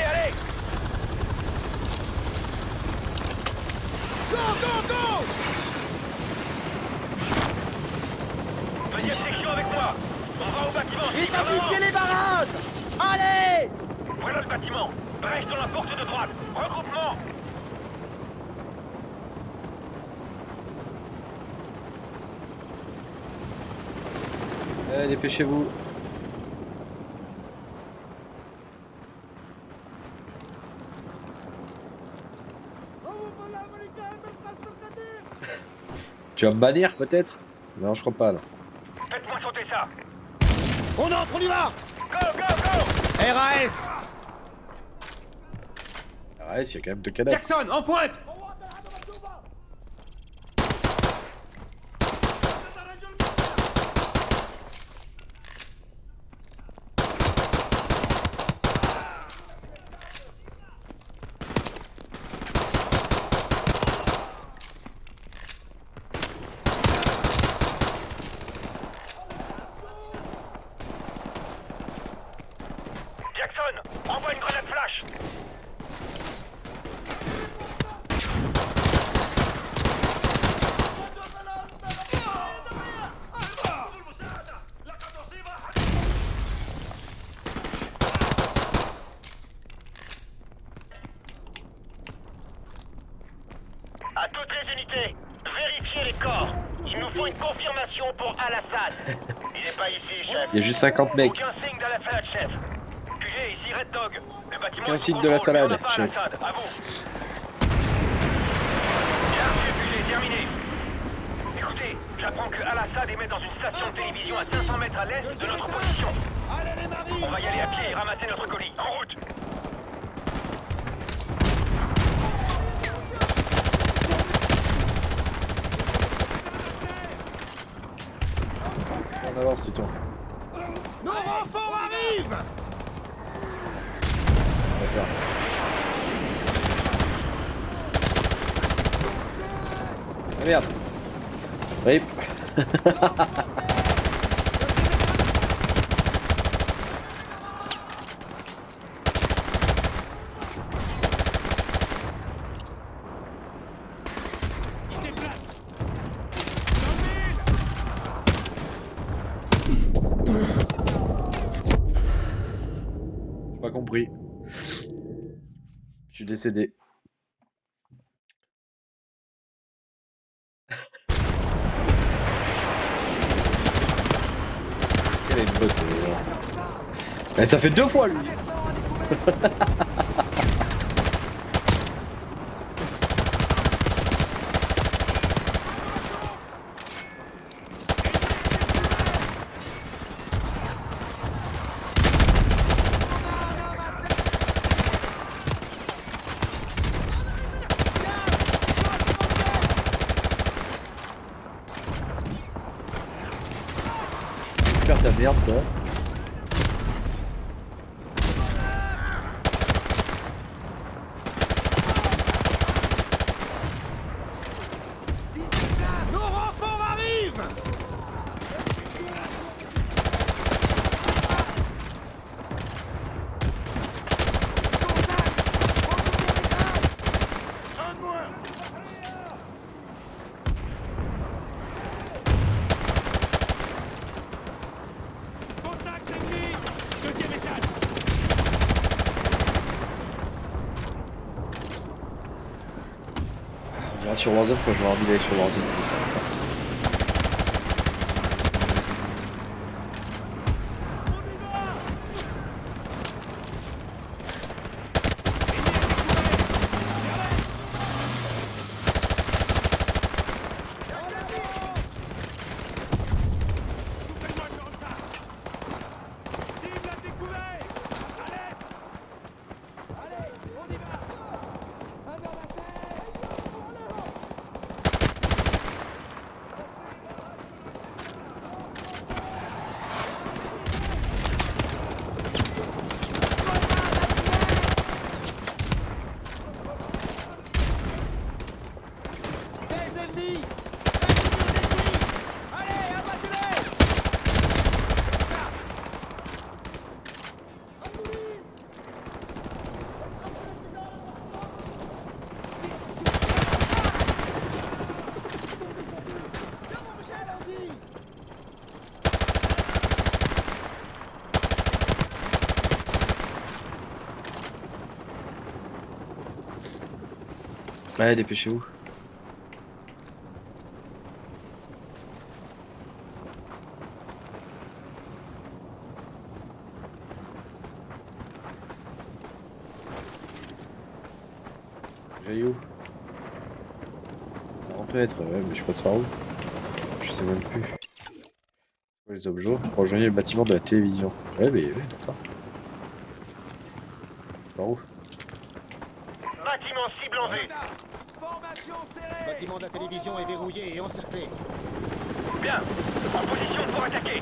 Speaker 7: Deuxième section avec moi. On va au bâtiment.
Speaker 11: Établissez les barrages! Allez!
Speaker 7: Voilà le bâtiment. Brèche dans la porte de droite. Regroupement.
Speaker 1: Allez, dépêchez-vous. Tu vas me bannir peut-être? Non, je crois pas là.
Speaker 7: Faites-moi sauter ça.
Speaker 2: On entre, on y va!
Speaker 7: Go, go, go!
Speaker 2: RAS!
Speaker 1: Ouais, il y a quand même deux cadavres.
Speaker 5: Jackson, en pointe.
Speaker 7: Jackson, envoie une grenade flash. À toutes les unités, vérifiez les corps. Il nous faut une confirmation pour Al-Assad. Il n'est pas ici, chef.
Speaker 1: Il y a juste 50 mecs.
Speaker 7: Aucun signe d'Al-Assad, chef. QG, ici Red Dog. Le bâtiment
Speaker 1: Aucun
Speaker 7: est sous
Speaker 1: signe de la
Speaker 7: contrôle, mais on
Speaker 1: salade,
Speaker 7: n'a pas
Speaker 1: chef.
Speaker 7: Al-Assad. À vous. Bien reçu, QG, terminé. Écoutez, j'apprends que Al-Assad émet dans une station de télévision à 500 mètres à l'est de notre position. On va y aller à pied et ramasser notre colis. En route.
Speaker 1: On avance, c'est toi.
Speaker 2: Nos renforts arrivent!
Speaker 1: D'accord. Ah merde. Rip. compris. Je suis décédé. Quelle est une botte, eh, ça fait 2 fois lui. Faire ta merde toi.
Speaker 5: Nos renforts arrivent! Un de moins! Contact ennemi! Deuxième étage!
Speaker 1: On ira sur Warzone quand je vais avoir envie d'aller sur Warzone. C'est ça.
Speaker 5: Cible à découvert! À l'est! Allez, on y va! Des ennemis! Allez, abattez-les!
Speaker 1: Ouais, dépêchez-vous. J'aille où? On peut être, ouais, mais je passe par où? Je sais même plus. Les objets, rejoignez le bâtiment de la télévision. Ouais, mais ouais, d'accord. Par où?
Speaker 7: Bâtiment cible en vue.
Speaker 5: Formation serrée!
Speaker 2: Le bâtiment de la télévision est verrouillé et encerclé.
Speaker 7: Bien. En position pour attaquer.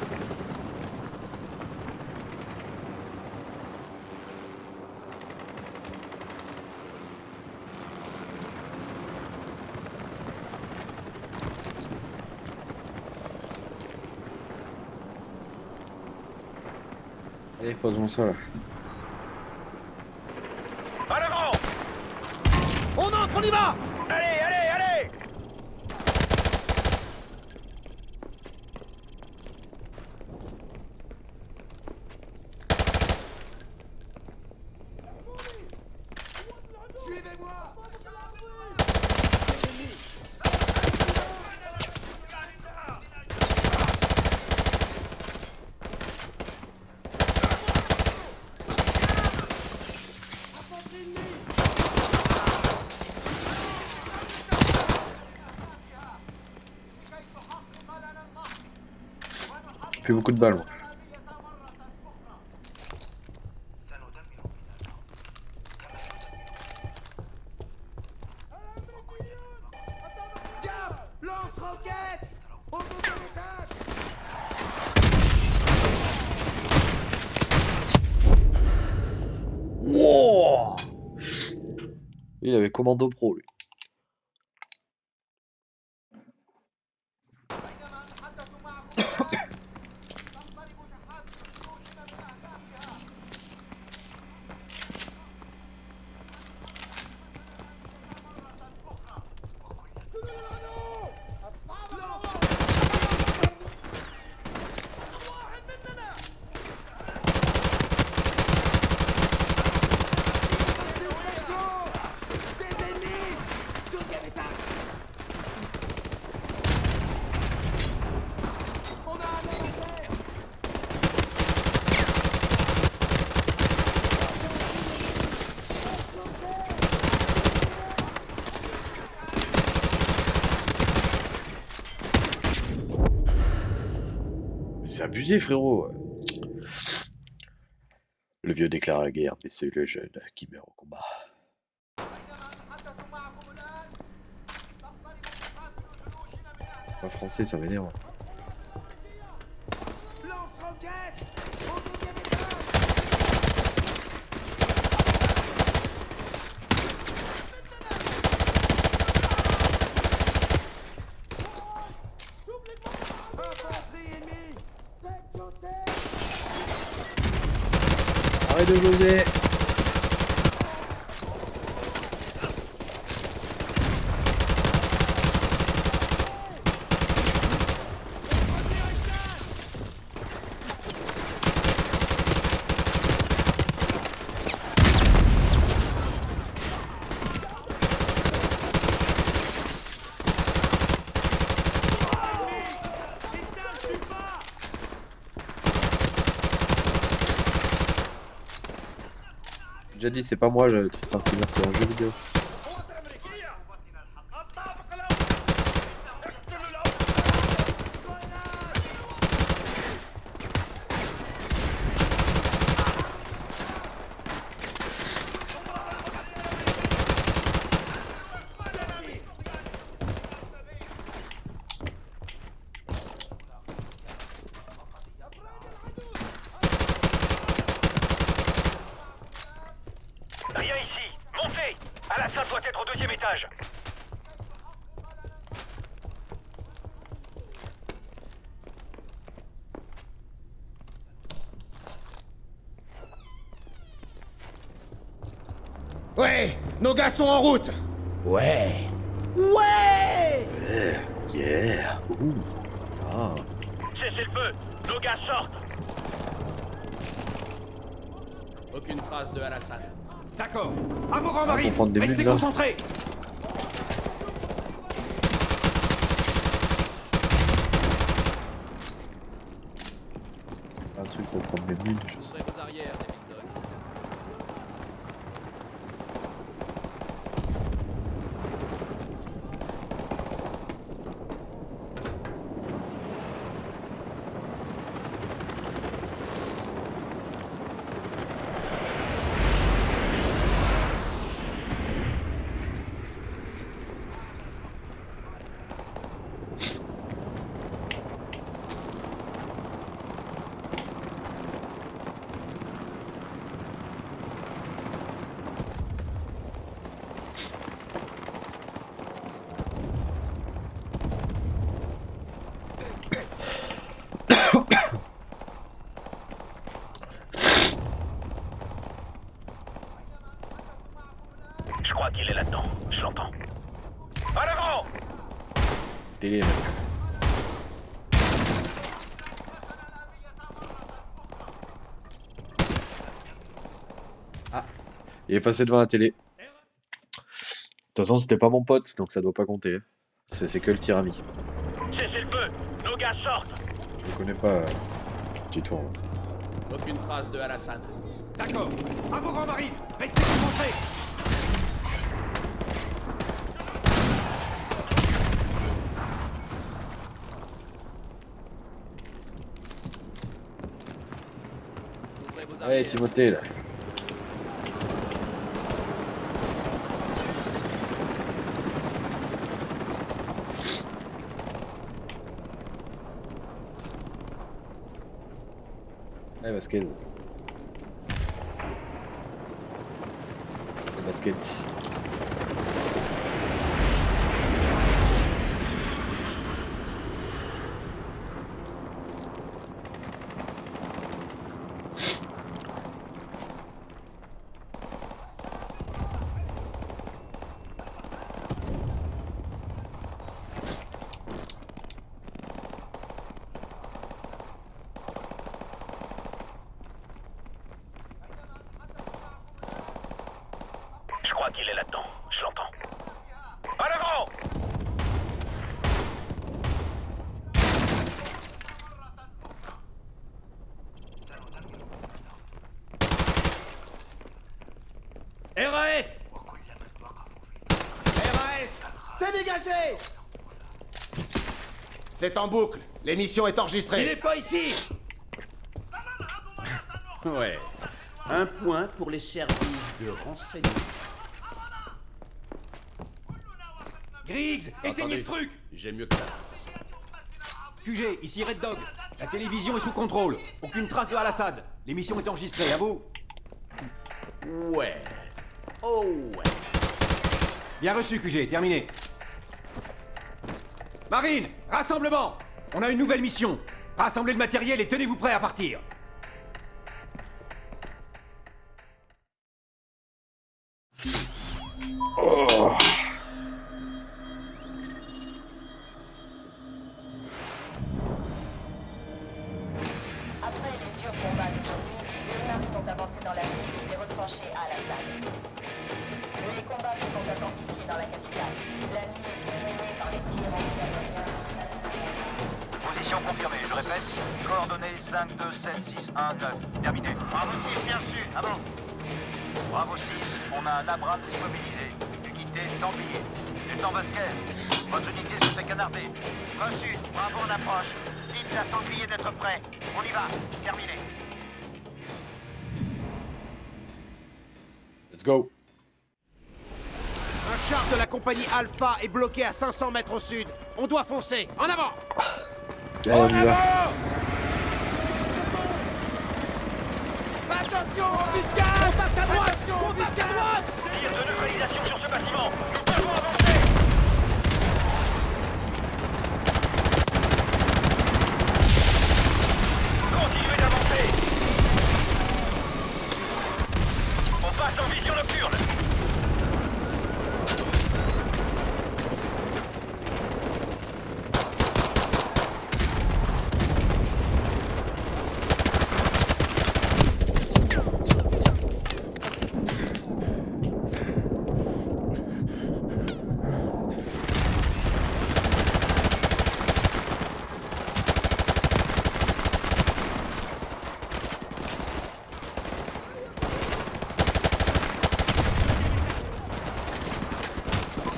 Speaker 1: Allez, pose-moi ça là.
Speaker 7: En avant!
Speaker 5: On entre, on y va!
Speaker 7: Allez, allez, allez!
Speaker 5: Suivez-moi!
Speaker 1: Plus beaucoup de balles, moi.
Speaker 5: Gaffe! Lance-roquette! Au deuxième étage!
Speaker 1: Wow, il avait commando pro, lui. abusé, frérot. Le vieux déclare la guerre, mais c'est le jeune qui meurt au combat. En français, ça m'énerve. Arrête de jauger. Déjà dit, c'est pas moi, Tristan Killer, c'est un jeu vidéo.
Speaker 7: Rien ici. Montez. Al-Assad doit être au 2e étage.
Speaker 5: Ouais, nos gars sont en route.
Speaker 9: Ouais.
Speaker 5: Ouais.
Speaker 1: Yeah. Ouh. Ah.
Speaker 7: Cessez le feu. Nos gars sortent.
Speaker 5: Aucune trace de Al-Assad.
Speaker 10: D'accord. À vos rangs, Marie.
Speaker 1: Pour prendre des
Speaker 10: Restez
Speaker 1: buts, là.
Speaker 10: concentrés.
Speaker 1: Un truc pour prendre des bulles.
Speaker 5: Je serai vos arrières, David Dog.
Speaker 7: Je crois qu'il est là-dedans. Je l'entends. À l'avant.
Speaker 1: Télé, mec. Ah. Il est passé devant la télé. De toute façon, c'était pas mon pote, donc ça doit pas compter. Hein. C'est que le tir-ami.
Speaker 7: Cessez le feu. Nos gars sortent.
Speaker 1: Je le connais pas, petit tour.
Speaker 5: Aucune trace de Al-Assad.
Speaker 10: D'accord. À vos rangs, Marie. Restez concentrés.
Speaker 5: Ouvrez vos
Speaker 1: Allez,
Speaker 5: arrières.
Speaker 1: Timothée, là. Allez, basket. Basket.
Speaker 7: Je crois qu'il est là-dedans. Je l'entends. À l'avant.
Speaker 5: RAS. RAS. C'est dégagé.
Speaker 13: C'est en boucle. L'émission est enregistrée.
Speaker 5: Il est pas ici!
Speaker 14: Ouais. Un point pour les services de renseignement.
Speaker 10: Griggs, éteignez ce truc!
Speaker 14: J'ai mieux que ça.
Speaker 10: QG, ici Red Dog. La télévision est sous contrôle. Aucune trace de Al-Assad. L'émission est enregistrée, à vous.
Speaker 14: Ouais. Oh ouais.
Speaker 10: Bien reçu, QG, terminé. Marine, rassemblement! On a une nouvelle mission. Rassemblez le matériel et tenez-vous prêts à partir.
Speaker 1: Oh.
Speaker 15: Après les durs combats d'aujourd'hui, les marines ont avancé dans la ville et s'est retranché à Al-Assad. Les combats se sont intensifiés dans la capitale. La nuit est illuminée par les tirs anti-aériens.
Speaker 7: Position confirmée, je répète. Coordonnées 5, 2, 7, 6, 1, 9. Terminé. Bravo 6, bien reçu. Ah bon? Bravo 6, on a un Abrams immobilisé. Unité sans billets. Lieutenant Vasquez, votre unité se fait canarder. Reçu, bravo en approche. Dites à Sanglier d'être prêt. On y va. Terminé.
Speaker 1: Let's go.
Speaker 13: Un char de la compagnie Alpha est bloqué à 500 mètres au sud. On doit foncer. En avant!
Speaker 1: Allez, on y va.
Speaker 13: Attention, embuscade! Contact à droite! Contact à droite!
Speaker 7: Tir de neutralisation sur ce bâtiment. Nous devons avancer. Continuez d'avancer. On passe en vision nocturne.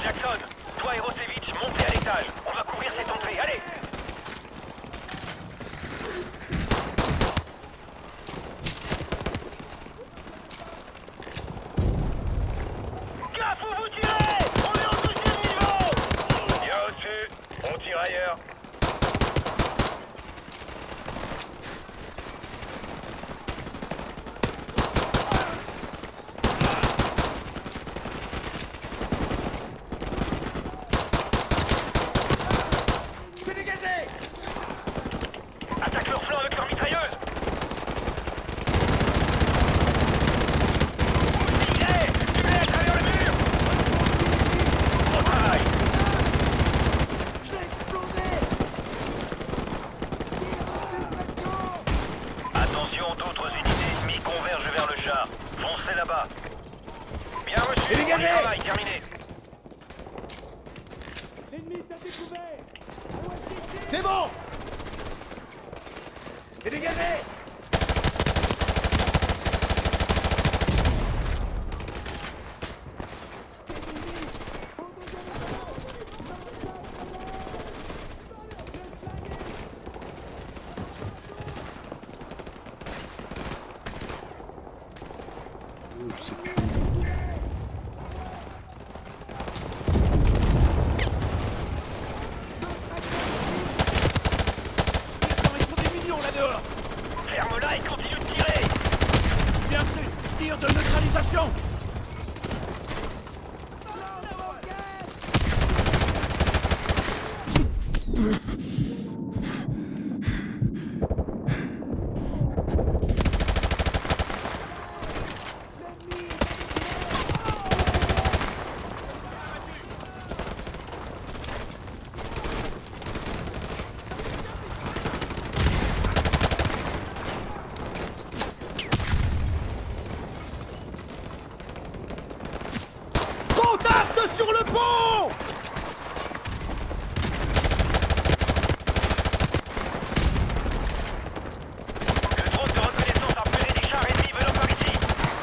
Speaker 7: Jackson, toi et Rosevich, montez à l'étage. On va couvrir cette entrée. Allez! Gaffe où vous tirez! On est au 12e niveau! Bien reçu. On tire ailleurs.
Speaker 13: C'est dégagé!
Speaker 7: Attaque leur flanc avec leur mitrailleuse! Tirez! Tirez à travers le mur! Bon travail!
Speaker 13: Je l'ai explosé!
Speaker 7: Attention, d'autres unités ennemies convergent vers le char. Foncez là-bas. Bien reçu, on y travaille, terminé.
Speaker 13: C'est bon! C'est dégagé!
Speaker 1: Je sais plus.
Speaker 5: Ils sont des millions là-dehors!
Speaker 7: Ferme-la et continue de tirer!
Speaker 5: Bien reçu! Tir de neutralisation!
Speaker 13: Contact sur le pont!
Speaker 7: Le drone de reconnaissance a repéré des chars ennemis venant par ici.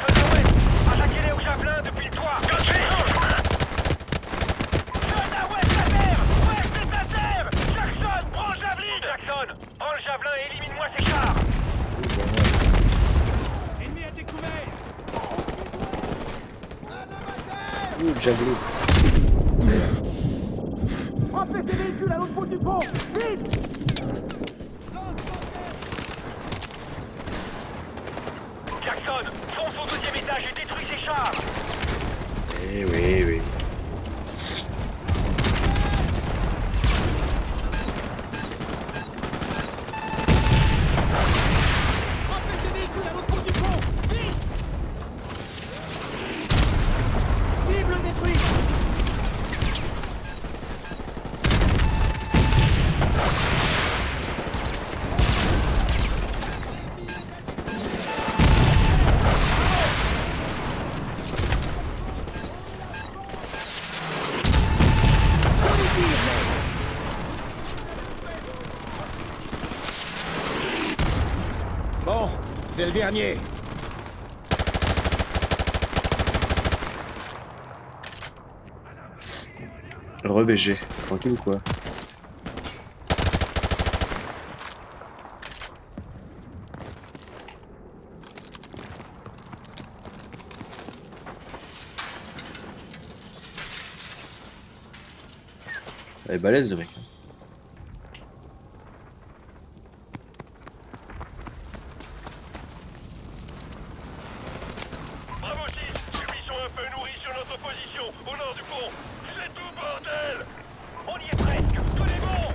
Speaker 7: Côte ouest, attaquez-les au javelin depuis le toit. Côte à ouest à terre! Ouest est à terre! Jackson, prends
Speaker 1: Ouh, le javelot.
Speaker 11: Frappez ces véhicules à l'autre bout du pont! Vite!
Speaker 7: Jackson, fonce au deuxième étage et détruis ces chars!
Speaker 1: Eh oui, oui.
Speaker 11: Frappez ces véhicules à l'autre bout du pont! Vite! Cible détruite!
Speaker 13: Bon, c'est le dernier.
Speaker 1: Re-BG, tranquille ou quoi? Elle est balèze le mec.
Speaker 7: Bravo 6, subissons un peu nourri sur notre position, au nord du pont. C'est tout, bordel! On y est presque, tenez bon!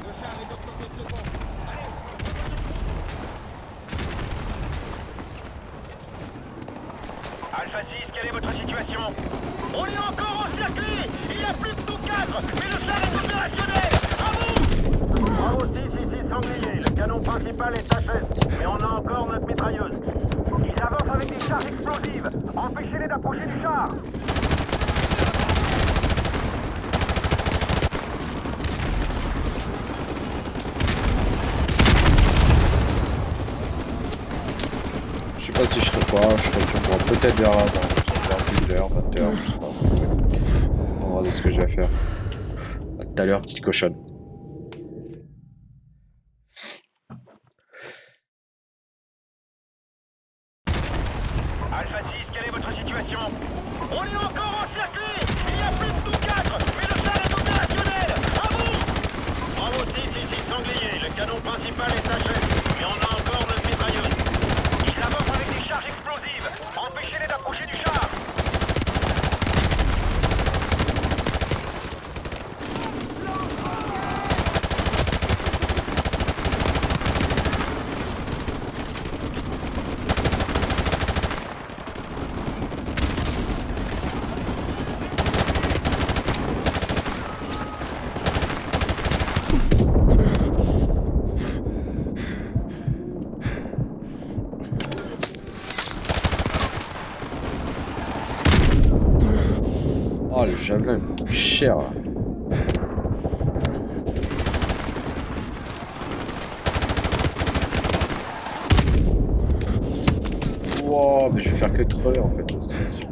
Speaker 11: Le char est de l'autre côté de ce pont.
Speaker 7: Alpha 6, quelle est votre situation? On est encore encerclé! Il y a plus de tout cadre, mais le char est opérationnel! À vous! Bravo 6, ici Sanglier. Le canon principal est HS, mais on a encore notre mitrailleuse. Ils avancent avec des charges explosives. Empêchez-les d'approcher du char!
Speaker 1: Je sais pas si je serai pas, je serai sûrement peut-être vers là, dans 10h, 20h, je sais pas. On va regarder ce que j'ai à faire. À tout à l'heure, petite cochonne.
Speaker 7: Alpha 6, quelle est votre situation? On est encore encerclé! Il y a plus de tout cadre, mais le char est opérationnel! À vous! Bravo 6, ici Sanglier. Le canon principal est HS, mais on a encore notre mitrailleuse. Ils avancent avec des charges explosives. Empêchez-les d'approcher du char!
Speaker 1: Oh, le javelin il coûte cher là. Wow, mais je vais faire que creux en fait la situation.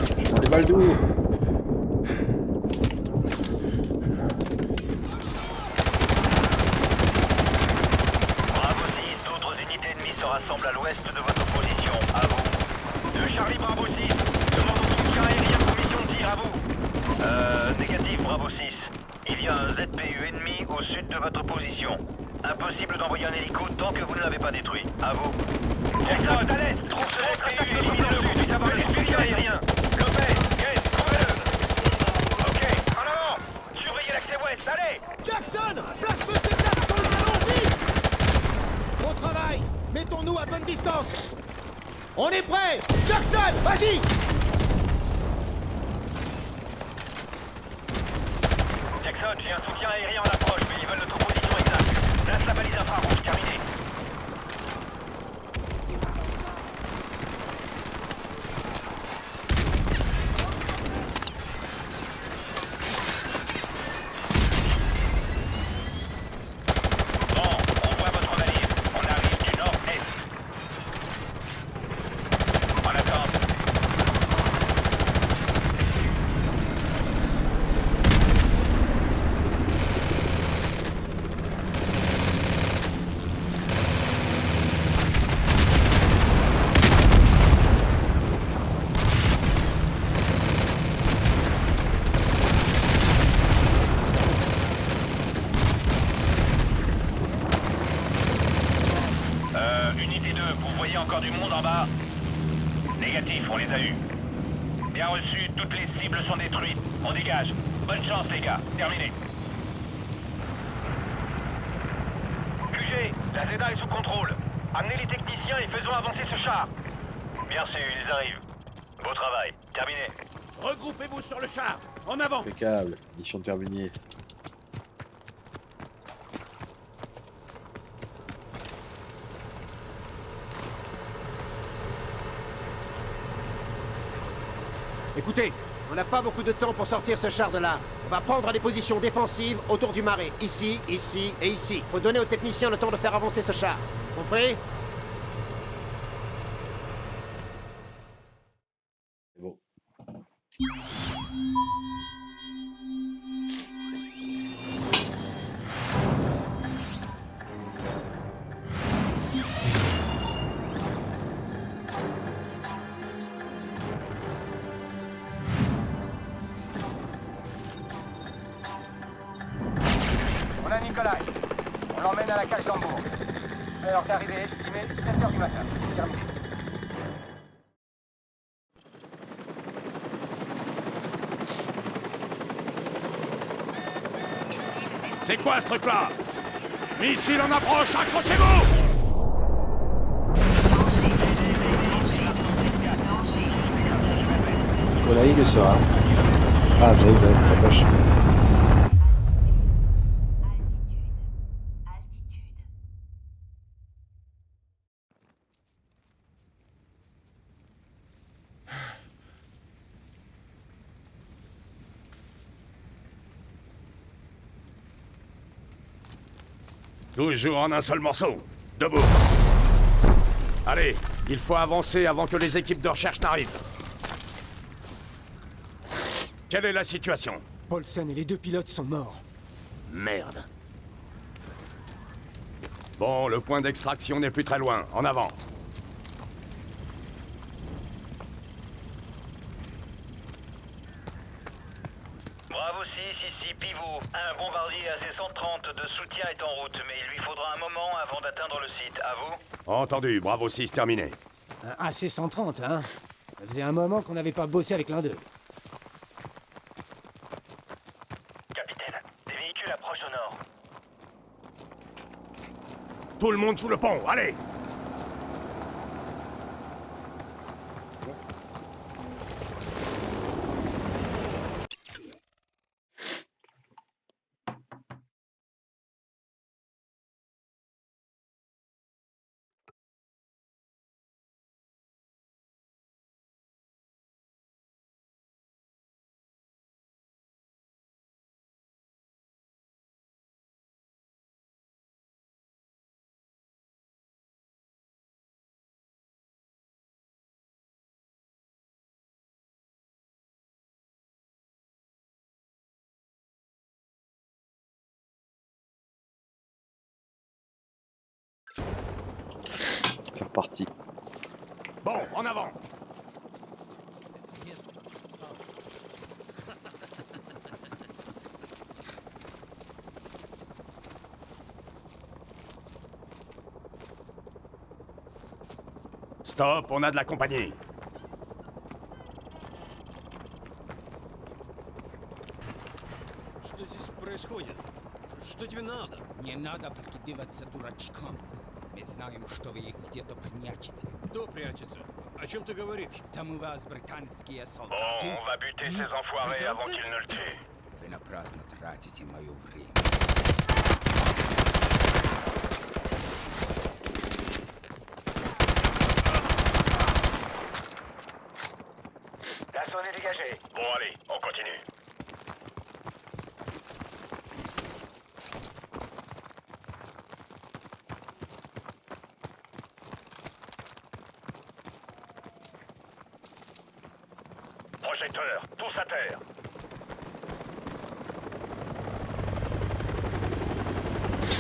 Speaker 1: Je prends des balles d'eau.
Speaker 7: Bravo 6, d'autres unités ennemies se rassemblent à l'ouest de votre position. À vous. 2 Charlie Bravo 6, demande au soutien aérien pour mission de tir. À vous. Négatif Bravo 6. Il y a un ZPU ennemi au sud de votre position. Impossible d'envoyer un hélico tant que vous ne l'avez pas détruit. À vous. Jackson, à l'est, trouve ce ZPU et éliminez-le pour puisse avoir le soutien aérien. Lopez, Gates, trouvez-le. Ok, en avant. Surveillez l'accès ouest, allez.
Speaker 13: Jackson! Place-feu ces plaques sur le canon, vite! Bon travail! Mettons-nous à bonne distance! On est prêt! Jackson, vas-y!
Speaker 7: Jackson, j'ai un soutien aérien en approche, mais ils veulent notre position exacte. Lance la balise infrarouge, terminé. Bon, on voit votre valise. On arrive du nord-est. unité 2, vous voyez encore du monde en bas? Négatif, on les a eus. Bien reçu, toutes les cibles sont détruites. On dégage. Bonne chance, les gars. Terminé. QG, la Zeta est sous contrôle. Amenez les techniciens et faisons avancer ce char. Bien sûr, ils arrivent. Beau travail. Terminé.
Speaker 14: Regroupez-vous sur le char. En avant.
Speaker 1: Impeccable. Mission terminée.
Speaker 13: Écoutez, on n'a pas beaucoup de temps pour sortir ce char de là. On va prendre des positions défensives autour du marais. Ici, ici et ici. Faut donner aux techniciens le temps de faire avancer ce char. Compris?
Speaker 1: C'est bon.
Speaker 11: On a Nikolai. On l'emmène à la cage d'Hambourg. Heure d'arrivée estimée 7h du matin. Terminé.
Speaker 3: C'est quoi ce truc-là? Missile en approche, accrochez-vous!
Speaker 1: Nicolas, il le sera. Ah, ça y est, ça pêche.
Speaker 3: Toujours en un seul morceau. Debout. Allez, il faut avancer avant que les équipes de recherche n'arrivent. Quelle est la situation?
Speaker 2: Paulsen et les 2 pilotes sont morts.
Speaker 3: Merde. Bon, le point d'extraction n'est plus très loin. En avant.
Speaker 7: Bravo 6, ici Pivot. Un bombardier AC-130 de soutien est en route, mais il lui faudra un moment avant d'atteindre le site. À vous?
Speaker 3: Entendu, Bravo 6, terminé.
Speaker 2: Un AC-130, hein? Ça faisait un moment qu'on n'avait pas bossé avec l'un d'eux.
Speaker 7: Capitaine, des véhicules approchent au nord.
Speaker 3: Tout le monde sous le pont, allez!
Speaker 1: C'est reparti.
Speaker 3: Bon, en avant! Stop, on a de la compagnie.
Speaker 16: Что здесь происходит? Что тебе надо?
Speaker 17: Не надо прикидываться дурачком. Мы знаем, что вы их где-то прячете.
Speaker 16: Кто прячется? О чем ты говоришь?
Speaker 17: Там у вас британские
Speaker 7: Bon,
Speaker 17: солдаты.
Speaker 7: on va buter ces enfoirés avant qu'ils ne le tuent.
Speaker 17: Вы напрасно тратите мое время.
Speaker 7: La zone est dégagée. Bon, allez, on continue. Projecteur, tous à terre.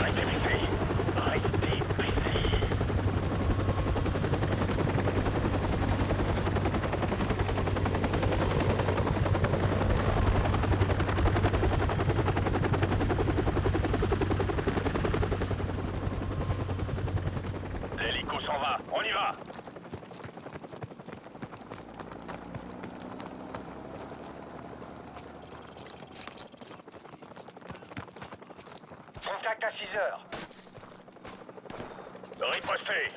Speaker 7: Restez baissés. Restez baissés.
Speaker 3: L'hélico s'en va, on y va.
Speaker 11: Contact à 6 heures.
Speaker 3: Riposté.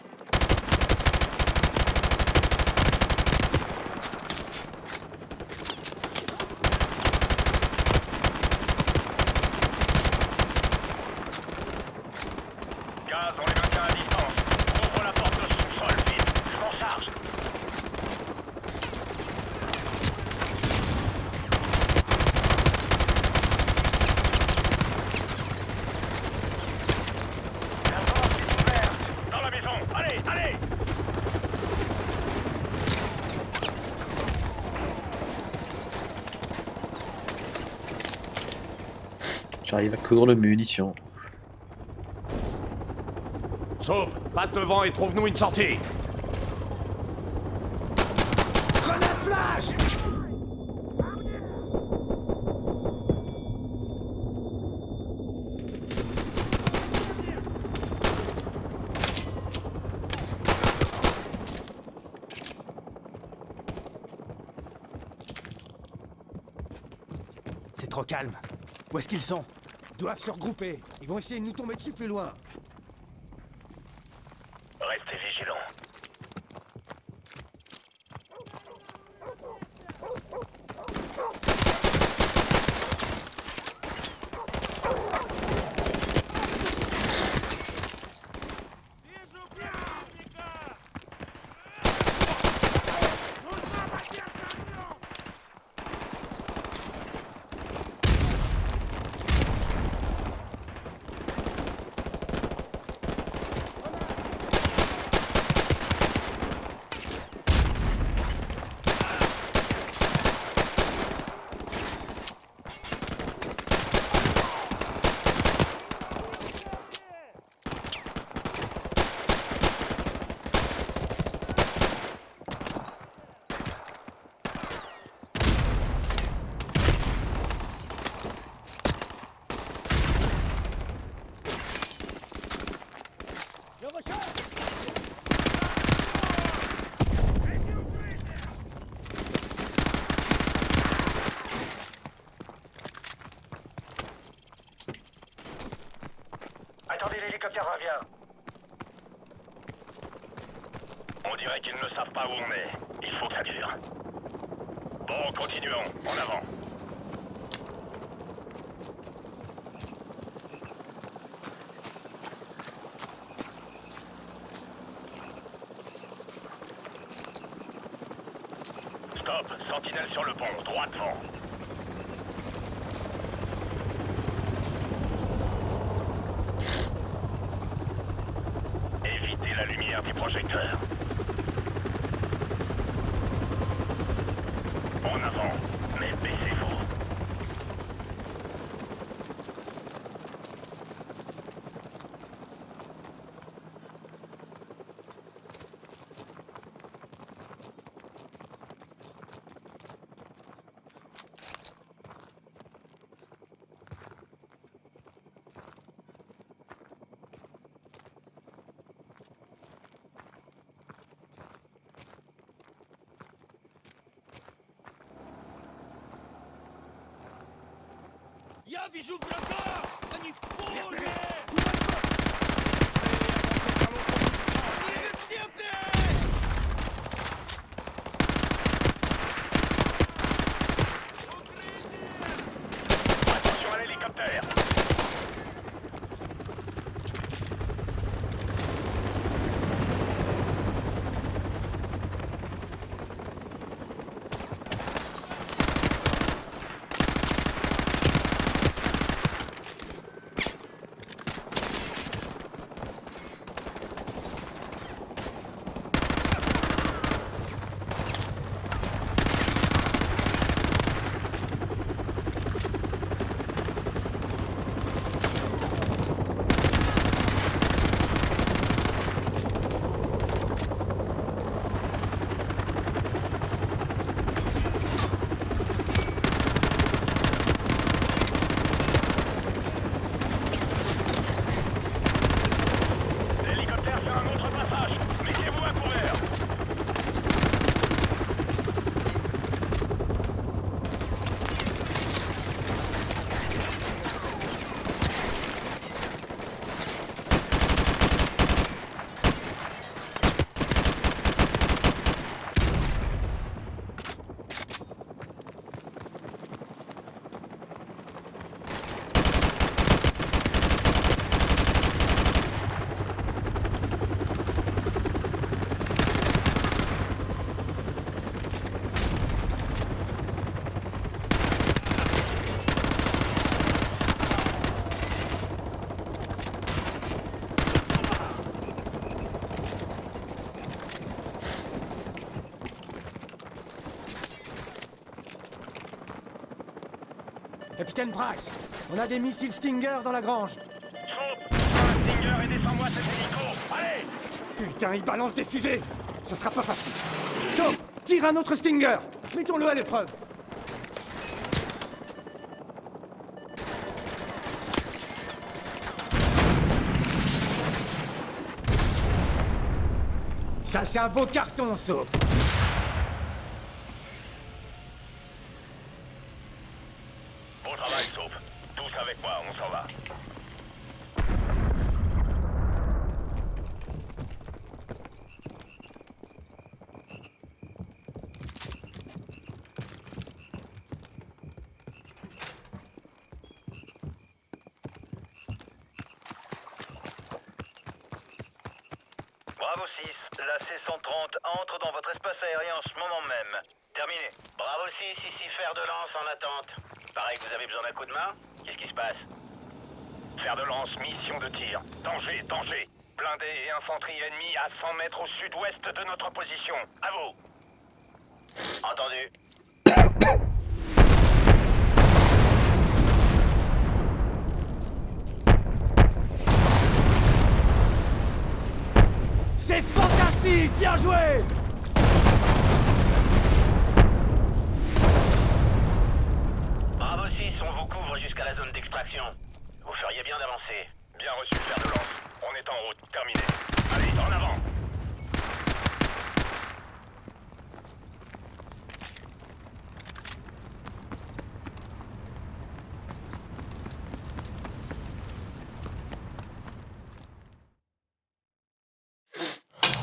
Speaker 3: Gaz, on les maintient à distance. Ouvre la porte de sous-sol, vite. Je m'en charge. Dans la maison, allez, allez!
Speaker 1: J'arrive à coudre de munitions.
Speaker 3: Soap, passe devant et trouve-nous une sortie.
Speaker 2: Grenade flash!
Speaker 10: C'est trop calme. Où est-ce qu'ils sont?
Speaker 2: Ils doivent se regrouper. Ils vont essayer de nous tomber dessus plus loin.
Speaker 3: Restez vigilants.
Speaker 11: Attendez, l'hélicoptère revient.
Speaker 3: On dirait qu'ils ne savent pas où on est. Il faut que ça dure. Bon, continuons. En avant. Stop. Sentinelle sur le pont. Droit devant. Évitez la lumière des projecteurs. En avant, mais baissez-vous.
Speaker 5: Я вижу врага! Они в поле!
Speaker 3: Attention à l'hélicoptère.
Speaker 2: Capitaine Price, on a des missiles Stinger dans la grange.
Speaker 4: Stinger et descends-moi cet hélico. Allez!
Speaker 2: Putain, il balance des fusées. Ce sera pas facile. Soap, tire un autre Stinger. Mettons-le à l'épreuve. Ça, c'est un beau carton, Soap.
Speaker 4: Bon travail, Soap. Tous avec moi, on s'en va.
Speaker 7: Bravo 6, la C-130 entre dans votre espace aérien en ce moment même. Terminé. Bravo 6, ici fer de lance en attente. Pareil que vous avez besoin d'un coup de main? Qu'est-ce qui se passe?
Speaker 4: Fer de lance, mission de tir. Danger, danger. Blindés et infanterie ennemie à 100 mètres au sud-ouest de notre position. À vous.
Speaker 7: Entendu.
Speaker 2: C'est fantastique! Bien joué!
Speaker 7: Bravo 6, on vous couvre jusqu'à la zone d'extraction. Vous feriez bien d'avancer.
Speaker 4: Bien reçu, fer de lance. On est en route. Terminé. Allez, en avant.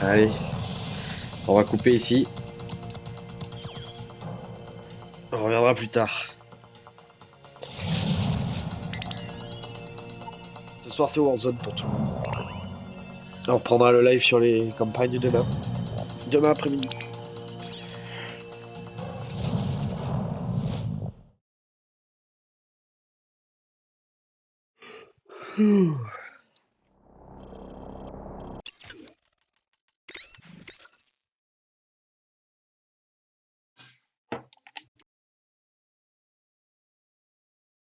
Speaker 1: Allez, on va couper ici. On reviendra plus tard. Ce soir c'est Warzone pour tout le monde. On reprendra le live sur les campagnes demain. Demain après-midi.